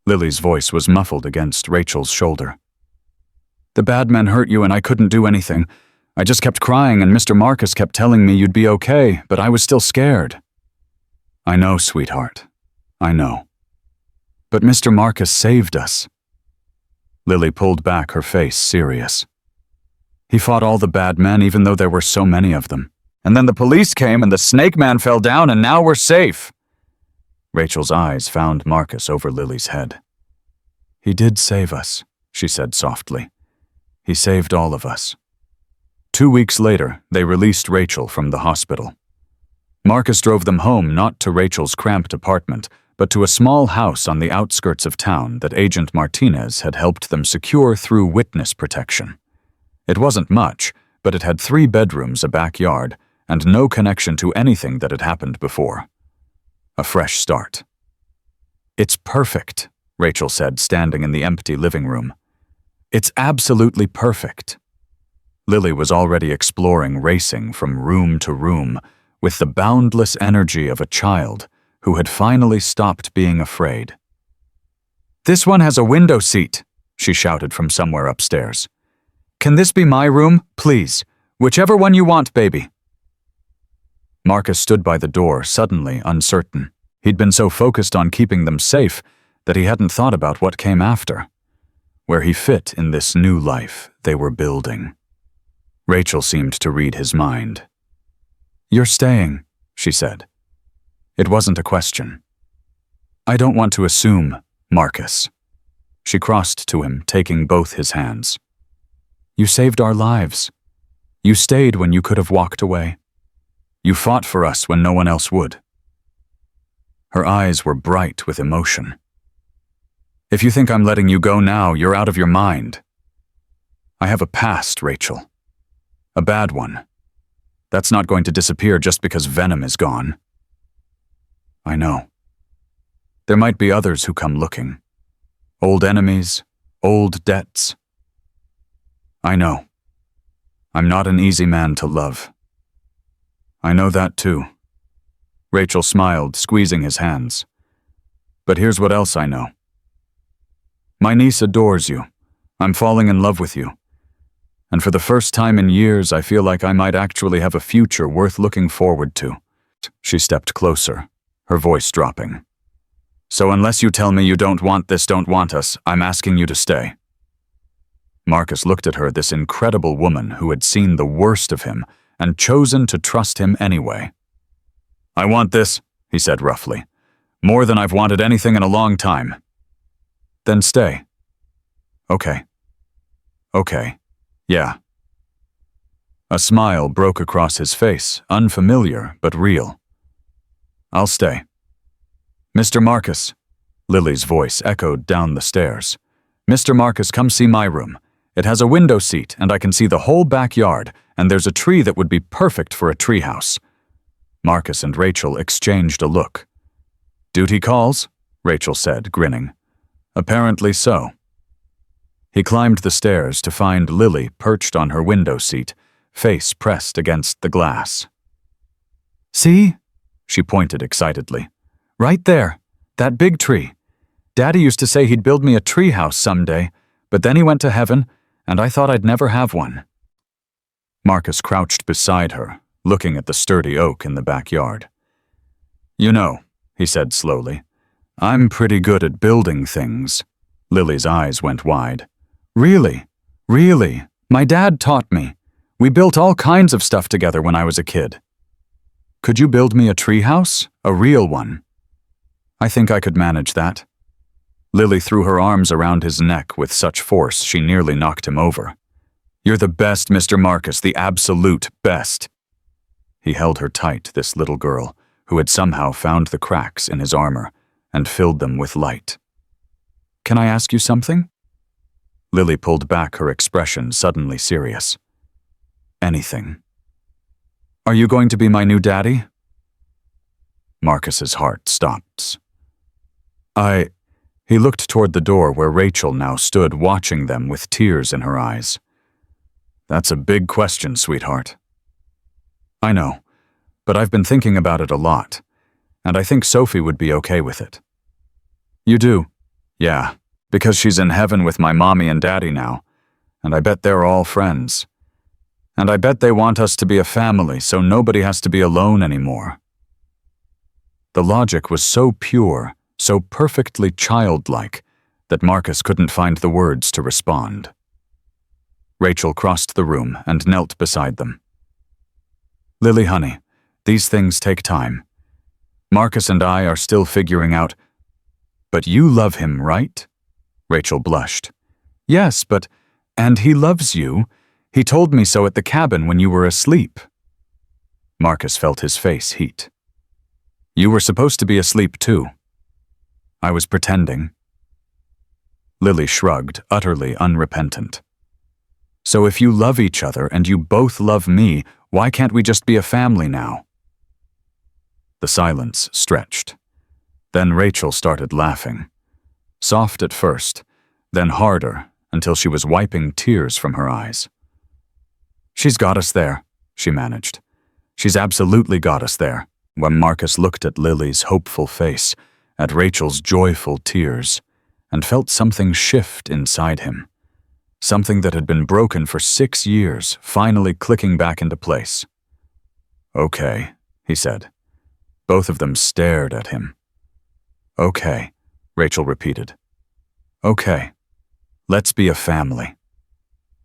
Lily's voice was muffled against Rachel's shoulder. The bad men hurt you and I couldn't do anything. I just kept crying and Mr. Marcus kept telling me you'd be okay, but I was still scared. I know, sweetheart. I know. But Mr. Marcus saved us. Lily pulled back, her face serious. He fought all the bad men even though there were so many of them. And then the police came and the snake man fell down and now we're safe. Rachel's eyes found Marcus over Lily's head. He did save us, she said softly. He saved all of us. 2 weeks later, they released Rachel from the hospital. Marcus drove them home not to Rachel's cramped apartment, but to a small house on the outskirts of town that Agent Martinez had helped them secure through witness protection. It wasn't much, but it had 3 bedrooms, a backyard, and no connection to anything that had happened before. A fresh start. It's perfect, Rachel said, standing in the empty living room. It's absolutely perfect. Lily was already exploring, racing from room to room, with the boundless energy of a child who had finally stopped being afraid. This one has a window seat, she shouted from somewhere upstairs. Can this be my room, please? Whichever one you want, baby. Marcus stood by the door, suddenly uncertain. He'd been so focused on keeping them safe, that he hadn't thought about what came after, where he fit in this new life they were building. Rachel seemed to read his mind. "You're staying," she said. It wasn't a question. "I don't want to assume, Marcus." She crossed to him, taking both his hands. "You saved our lives. You stayed when you could have walked away. You fought for us when no one else would." Her eyes were bright with emotion. "If you think I'm letting you go now, you're out of your mind. I have a past, Rachel. A bad one. That's not going to disappear just because Venom is gone." "I know. There might be others who come looking. Old enemies, old debts. I know. I'm not an easy man to love." "I know that too." Rachel smiled, squeezing his hands. "But here's what else I know. My niece adores you. I'm falling in love with you. And for the first time in years, I feel like I might actually have a future worth looking forward to." She stepped closer, her voice dropping. "So unless you tell me you don't want this, don't want us, I'm asking you to stay." Marcus looked at her, this incredible woman who had seen the worst of him and chosen to trust him anyway. "I want this," he said roughly. "More than I've wanted anything in a long time." "Then stay." "Okay. Okay. Yeah." A smile broke across his face, unfamiliar but real. "I'll stay." "Mr. Marcus," Lily's voice echoed down the stairs. "Mr. Marcus, come see my room. It has a window seat, and I can see the whole backyard, and there's a tree that would be perfect for a treehouse." Marcus and Rachel exchanged a look. "Duty calls," Rachel said, grinning. "Apparently so." He climbed the stairs to find Lily perched on her window seat, face pressed against the glass. "See?" She pointed excitedly. "Right there, that big tree. Daddy used to say he'd build me a treehouse someday, but then he went to heaven, and I thought I'd never have one." Marcus crouched beside her, looking at the sturdy oak in the backyard. "You know," he said slowly, "I'm pretty good at building things." Lily's eyes went wide. "Really? Really? My dad taught me. We built all kinds of stuff together when I was a kid." "Could you build me a treehouse? A real one?" "I think I could manage that." Lily threw her arms around his neck with such force she nearly knocked him over. "You're the best, Mr. Marcus, the absolute best." He held her tight, this little girl, who had somehow found the cracks in his armor and filled them with light. "Can I ask you something?" Lily pulled back, her expression suddenly serious. "Anything." "Are you going to be my new daddy?" Marcus's heart stopped. He looked toward the door where Rachel now stood watching them with tears in her eyes. "That's a big question, sweetheart." "I know, but I've been thinking about it a lot, and I think Sophie would be okay with it." "You do?" "Yeah, because she's in heaven with my mommy and daddy now, and I bet they're all friends. And I bet they want us to be a family so nobody has to be alone anymore." The logic was so pure, so perfectly childlike, that Marcus couldn't find the words to respond. Rachel crossed the room and knelt beside them. "Lily, honey, these things take time. Marcus and I are still figuring out—" "But you love him, right?" Rachel blushed. "Yes, and he loves you. He told me so at the cabin when you were asleep." Marcus felt his face heat. "You were supposed to be asleep too." "I was pretending." Lily shrugged, utterly unrepentant. "So if you love each other and you both love me, why can't we just be a family now?" The silence stretched. Then Rachel started laughing. Soft at first, then harder, until she was wiping tears from her eyes. "She's got us there," she managed. "She's absolutely got us there." When Marcus looked at Lily's hopeful face, at Rachel's joyful tears, and felt something shift inside him. Something that had been broken for 6 years, finally clicking back into place. "Okay," he said. Both of them stared at him. "Okay, Rachel repeated. Okay, let's be a family.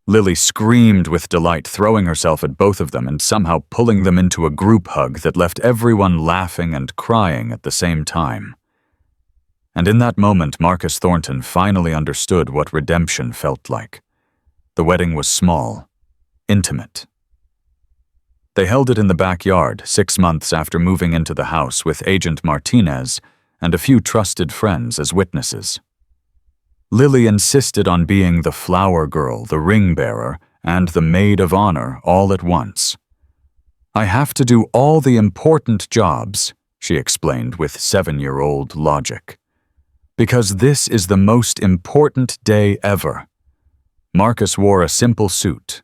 Lily screamed with delight, throwing herself at both of them and somehow pulling them into a group hug that left everyone laughing and crying at the same time. And in that moment, Marcus Thornton finally understood what redemption felt like. The wedding was small, intimate. They held it in the backyard 6 months after moving into the house with Agent Martinez and a few trusted friends as witnesses. Lily insisted on being the flower girl, the ring bearer, and the maid of honor all at once. I have to do all the important jobs, she explained with 7-year-old logic. Because this is the most important day ever. Marcus wore a simple suit.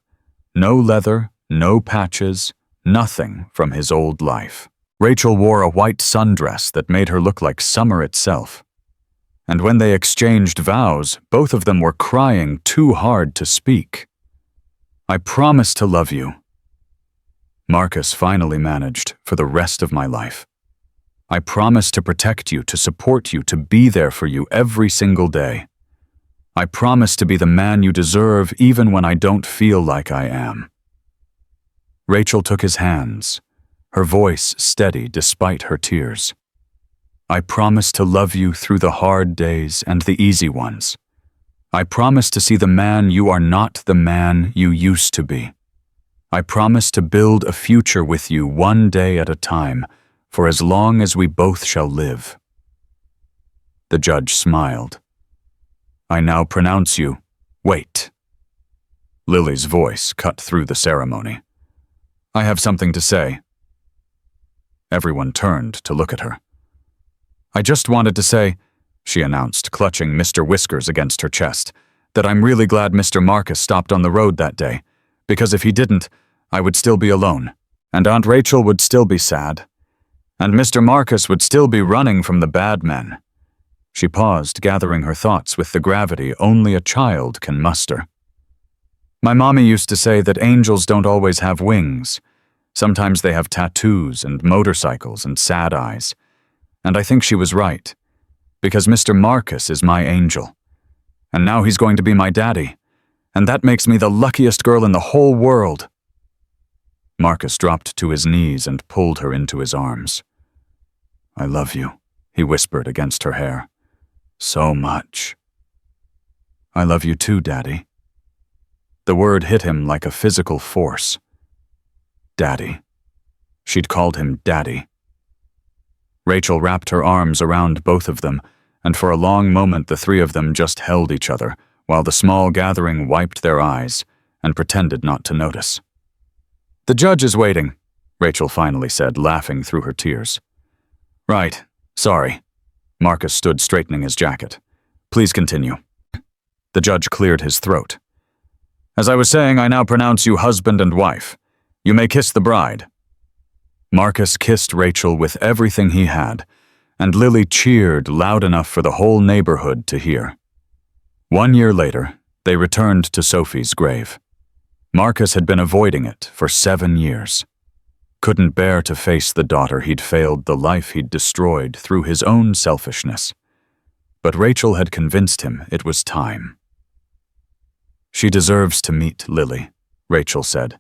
No leather, no patches, nothing from his old life. Rachel wore a white sundress that made her look like summer itself. And when they exchanged vows, both of them were crying too hard to speak. I promise to love you. Marcus finally managed for the rest of my life. I promise to protect you, to support you, to be there for you every single day. I promise to be the man you deserve even when I don't feel like I am. Rachel took his hands, her voice steady despite her tears. I promise to love you through the hard days and the easy ones. I promise to see the man you are not the man you used to be. I promise to build a future with you one day at a time, for as long as we both shall live. The judge smiled. I now pronounce you, wait. Lily's voice cut through the ceremony. I have something to say. Everyone turned to look at her. I just wanted to say, she announced, clutching Mr. Whiskers against her chest, that I'm really glad Mr. Marcus stopped on the road that day, because if he didn't, I would still be alone, and Aunt Rachel would still be sad, and Mr. Marcus would still be running from the bad men. She paused, gathering her thoughts with the gravity only a child can muster. My mommy used to say that angels don't always have wings. Sometimes they have tattoos and motorcycles and sad eyes. And I think she was right, because Mr. Marcus is my angel. And now he's going to be my daddy, and that makes me the luckiest girl in the whole world. Marcus dropped to his knees and pulled her into his arms. I love you, he whispered against her hair. So much. I love you too, Daddy. The word hit him like a physical force. Daddy. She'd called him Daddy. Rachel wrapped her arms around both of them, and for a long moment the three of them just held each other, while the small gathering wiped their eyes and pretended not to notice. The judge is waiting, Rachel finally said, laughing through her tears. Right, sorry. Marcus stood straightening his jacket. Please continue. The judge cleared his throat. As I was saying, I now pronounce you husband and wife. You may kiss the bride. Marcus kissed Rachel with everything he had, and Lily cheered loud enough for the whole neighborhood to hear. 1 year later, they returned to Sophie's grave. Marcus had been avoiding it for 7 years. Couldn't bear to face the daughter he'd failed, the life he'd destroyed through his own selfishness. But Rachel had convinced him it was time. She deserves to meet Lily, Rachel said,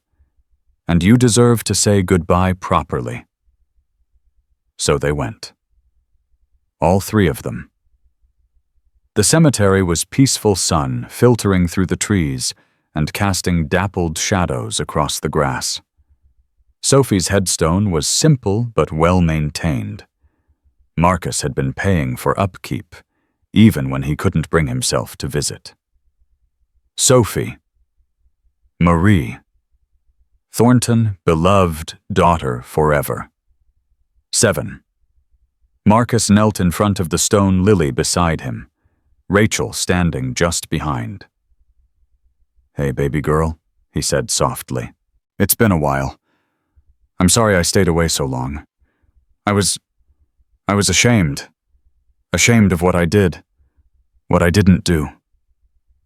and you deserve to say goodbye properly. So they went. All three of them. The cemetery was peaceful sun filtering through the trees and casting dappled shadows across the grass. Sophie's headstone was simple but well-maintained. Marcus had been paying for upkeep, even when he couldn't bring himself to visit. Sophie. Marie. Thornton, beloved daughter forever. 7. Marcus knelt in front of the stone lily beside him, Rachel standing just behind. Hey, baby girl, he said softly. It's been a while. I'm sorry I stayed away so long. I was ashamed. Ashamed of what I did. What I didn't do.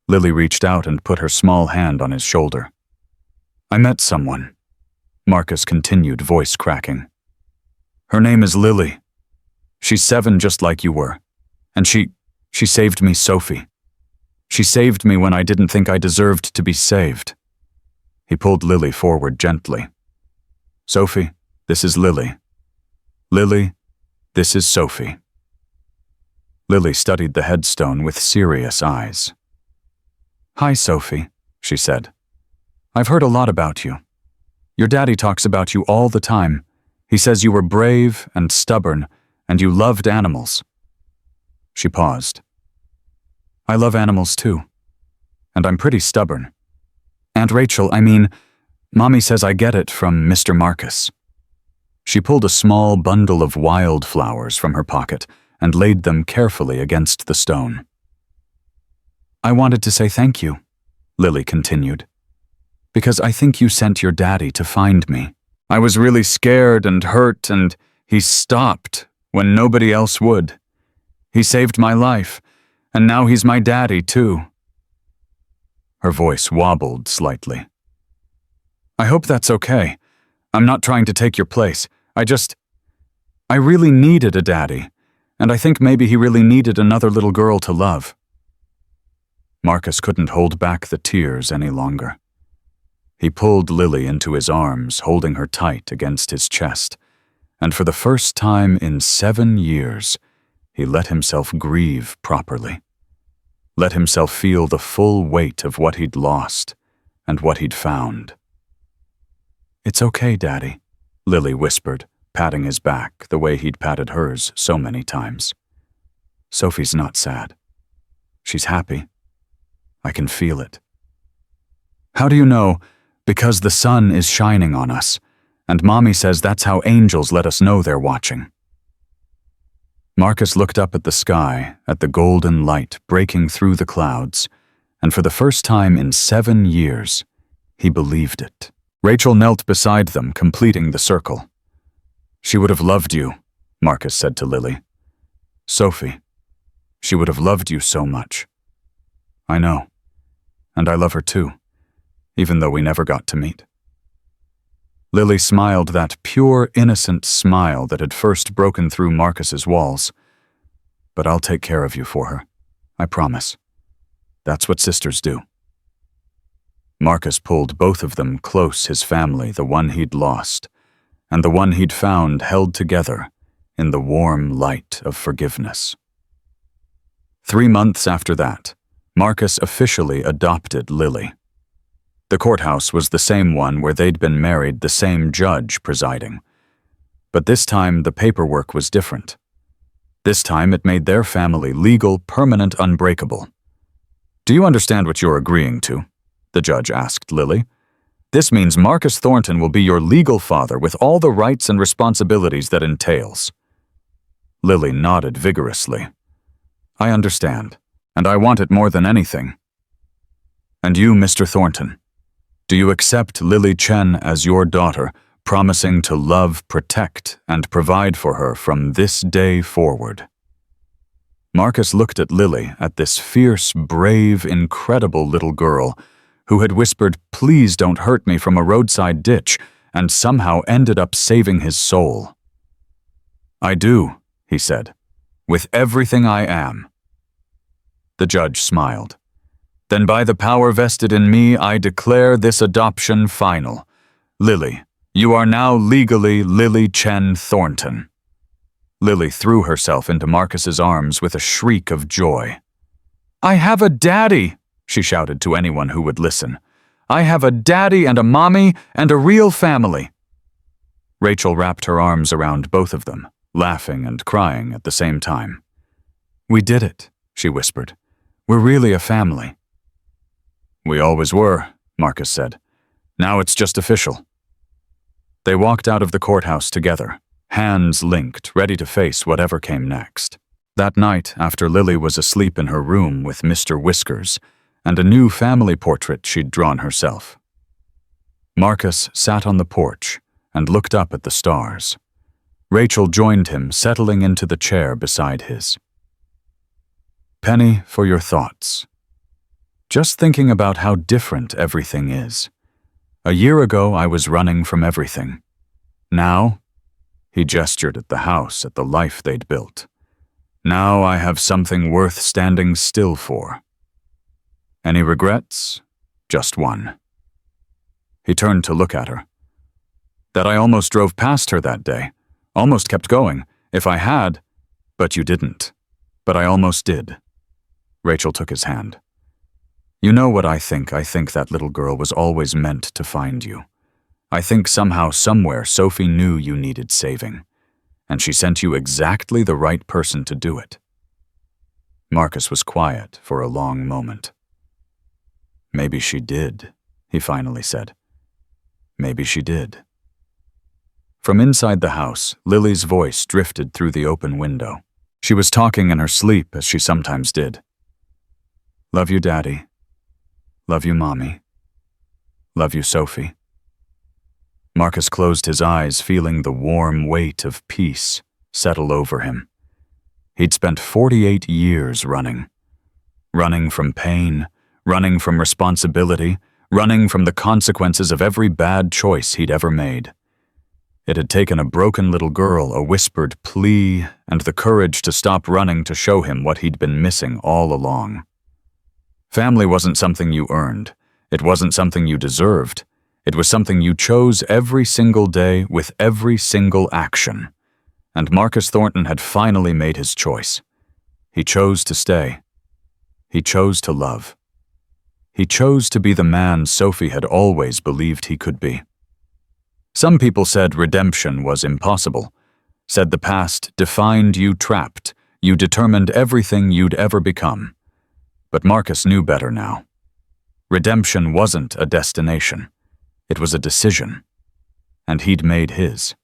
Lily reached out and put her small hand on his shoulder. I met someone, Marcus continued, voice cracking. Her name is Lily. She's 7 just like you were, and she She saved me, Sophie. She saved me when I didn't think I deserved to be saved." He pulled Lily forward gently. "Sophie, this is Lily. Lily, this is Sophie." Lily studied the headstone with serious eyes. "Hi, Sophie," she said. "I've heard a lot about you. Your daddy talks about you all the time. He says you were brave and stubborn, and you loved animals." She paused. "I love animals too. And I'm pretty stubborn. Aunt Rachel, Mommy says I get it from Mr. Marcus." She pulled a small bundle of wildflowers from her pocket and laid them carefully against the stone. "I wanted to say thank you," Lily continued, "because I think you sent your daddy to find me. I was really scared and hurt, and he stopped when nobody else would. He saved my life, and now he's my daddy, too." Her voice wobbled slightly. "I hope that's okay. I'm not trying to take your place. I really needed a daddy, and I think maybe he really needed another little girl to love." Marcus couldn't hold back the tears any longer. He pulled Lily into his arms, holding her tight against his chest, and for the first time in 7 years, he let himself grieve properly. Let himself feel the full weight of what he'd lost and what he'd found. "It's okay, Daddy," Lily whispered, patting his back the way he'd patted hers so many times. "Sophie's not sad. She's happy. I can feel it." "How do you know?" "Because the sun is shining on us, and Mommy says that's how angels let us know they're watching." Marcus looked up at the sky, at the golden light breaking through the clouds, and for the first time in 7 years, he believed it. Rachel knelt beside them, completing the circle. "She would have loved you," Marcus said to Lily. "Sophie, she would have loved you so much." "I know, and I love her too, even though we never got to meet." Lily smiled that pure, innocent smile that had first broken through Marcus's walls. "But I'll take care of you for her, I promise. That's what sisters do." Marcus pulled both of them close, his family, the one he'd lost, and the one he'd found held together in the warm light of forgiveness. 3 months after that, Marcus officially adopted Lily. The courthouse was the same one where they'd been married, the same judge presiding. But this time, the paperwork was different. This time, it made their family legal, permanent, unbreakable. "Do you understand what you're agreeing to?" the judge asked Lily. "This means Marcus Thornton will be your legal father with all the rights and responsibilities that entails." Lily nodded vigorously. "I understand, and I want it more than anything." "And you, Mr. Thornton? Do you accept Lily Chen as your daughter, promising to love, protect, and provide for her from this day forward?" Marcus looked at Lily, at this fierce, brave, incredible little girl who had whispered, "Please don't hurt me," from a roadside ditch, and somehow ended up saving his soul. "I do," he said, "with everything I am." The judge smiled. "Then by the power vested in me, I declare this adoption final. Lily, you are now legally Lily Chen Thornton." Lily threw herself into Marcus's arms with a shriek of joy. "I have a daddy!" she shouted to anyone who would listen. "I have a daddy and a mommy and a real family." Rachel wrapped her arms around both of them, laughing and crying at the same time. "We did it," she whispered. "We're really a family." "We always were," Marcus said. "Now it's just official." They walked out of the courthouse together, hands linked, ready to face whatever came next. That night, after Lily was asleep in her room with Mr. Whiskers and a new family portrait she'd drawn herself, Marcus sat on the porch and looked up at the stars. Rachel joined him, settling into the chair beside his. "Penny, for your thoughts. Just thinking about how different everything is. A year ago, I was running from everything. Now," he gestured at the house, at the life they'd built. Now I have something worth standing still for. Any regrets? Just one. He turned to look at her. That I almost drove past her that day. Almost kept going. If I had, but you didn't. But I almost did. Rachel took his hand. You know what I think? I think that little girl was always meant to find you. I think somehow, somewhere, Sophie knew you needed saving, and she sent you exactly the right person to do it. Marcus was quiet for a long moment. Maybe she did, he finally said. Maybe she did. From inside the house, Lily's voice drifted through the open window. She was talking in her sleep, as she sometimes did. Love you, Daddy. Love you, Mommy. Love you, Sophie. Marcus closed his eyes, feeling the warm weight of peace settle over him. He'd spent 48 years running. Running from pain, running from responsibility, running from the consequences of every bad choice he'd ever made. It had taken a broken little girl, a whispered plea, and the courage to stop running to show him what he'd been missing all along. Family wasn't something you earned. It wasn't something you deserved. It was something you chose every single day with every single action. And Marcus Thornton had finally made his choice. He chose to stay. He chose to love. He chose to be the man Sophie had always believed he could be. Some people said redemption was impossible, said the past defined you trapped, you determined everything you'd ever become. But Marcus knew better now. Redemption wasn't a destination. It was a decision. And he'd made his.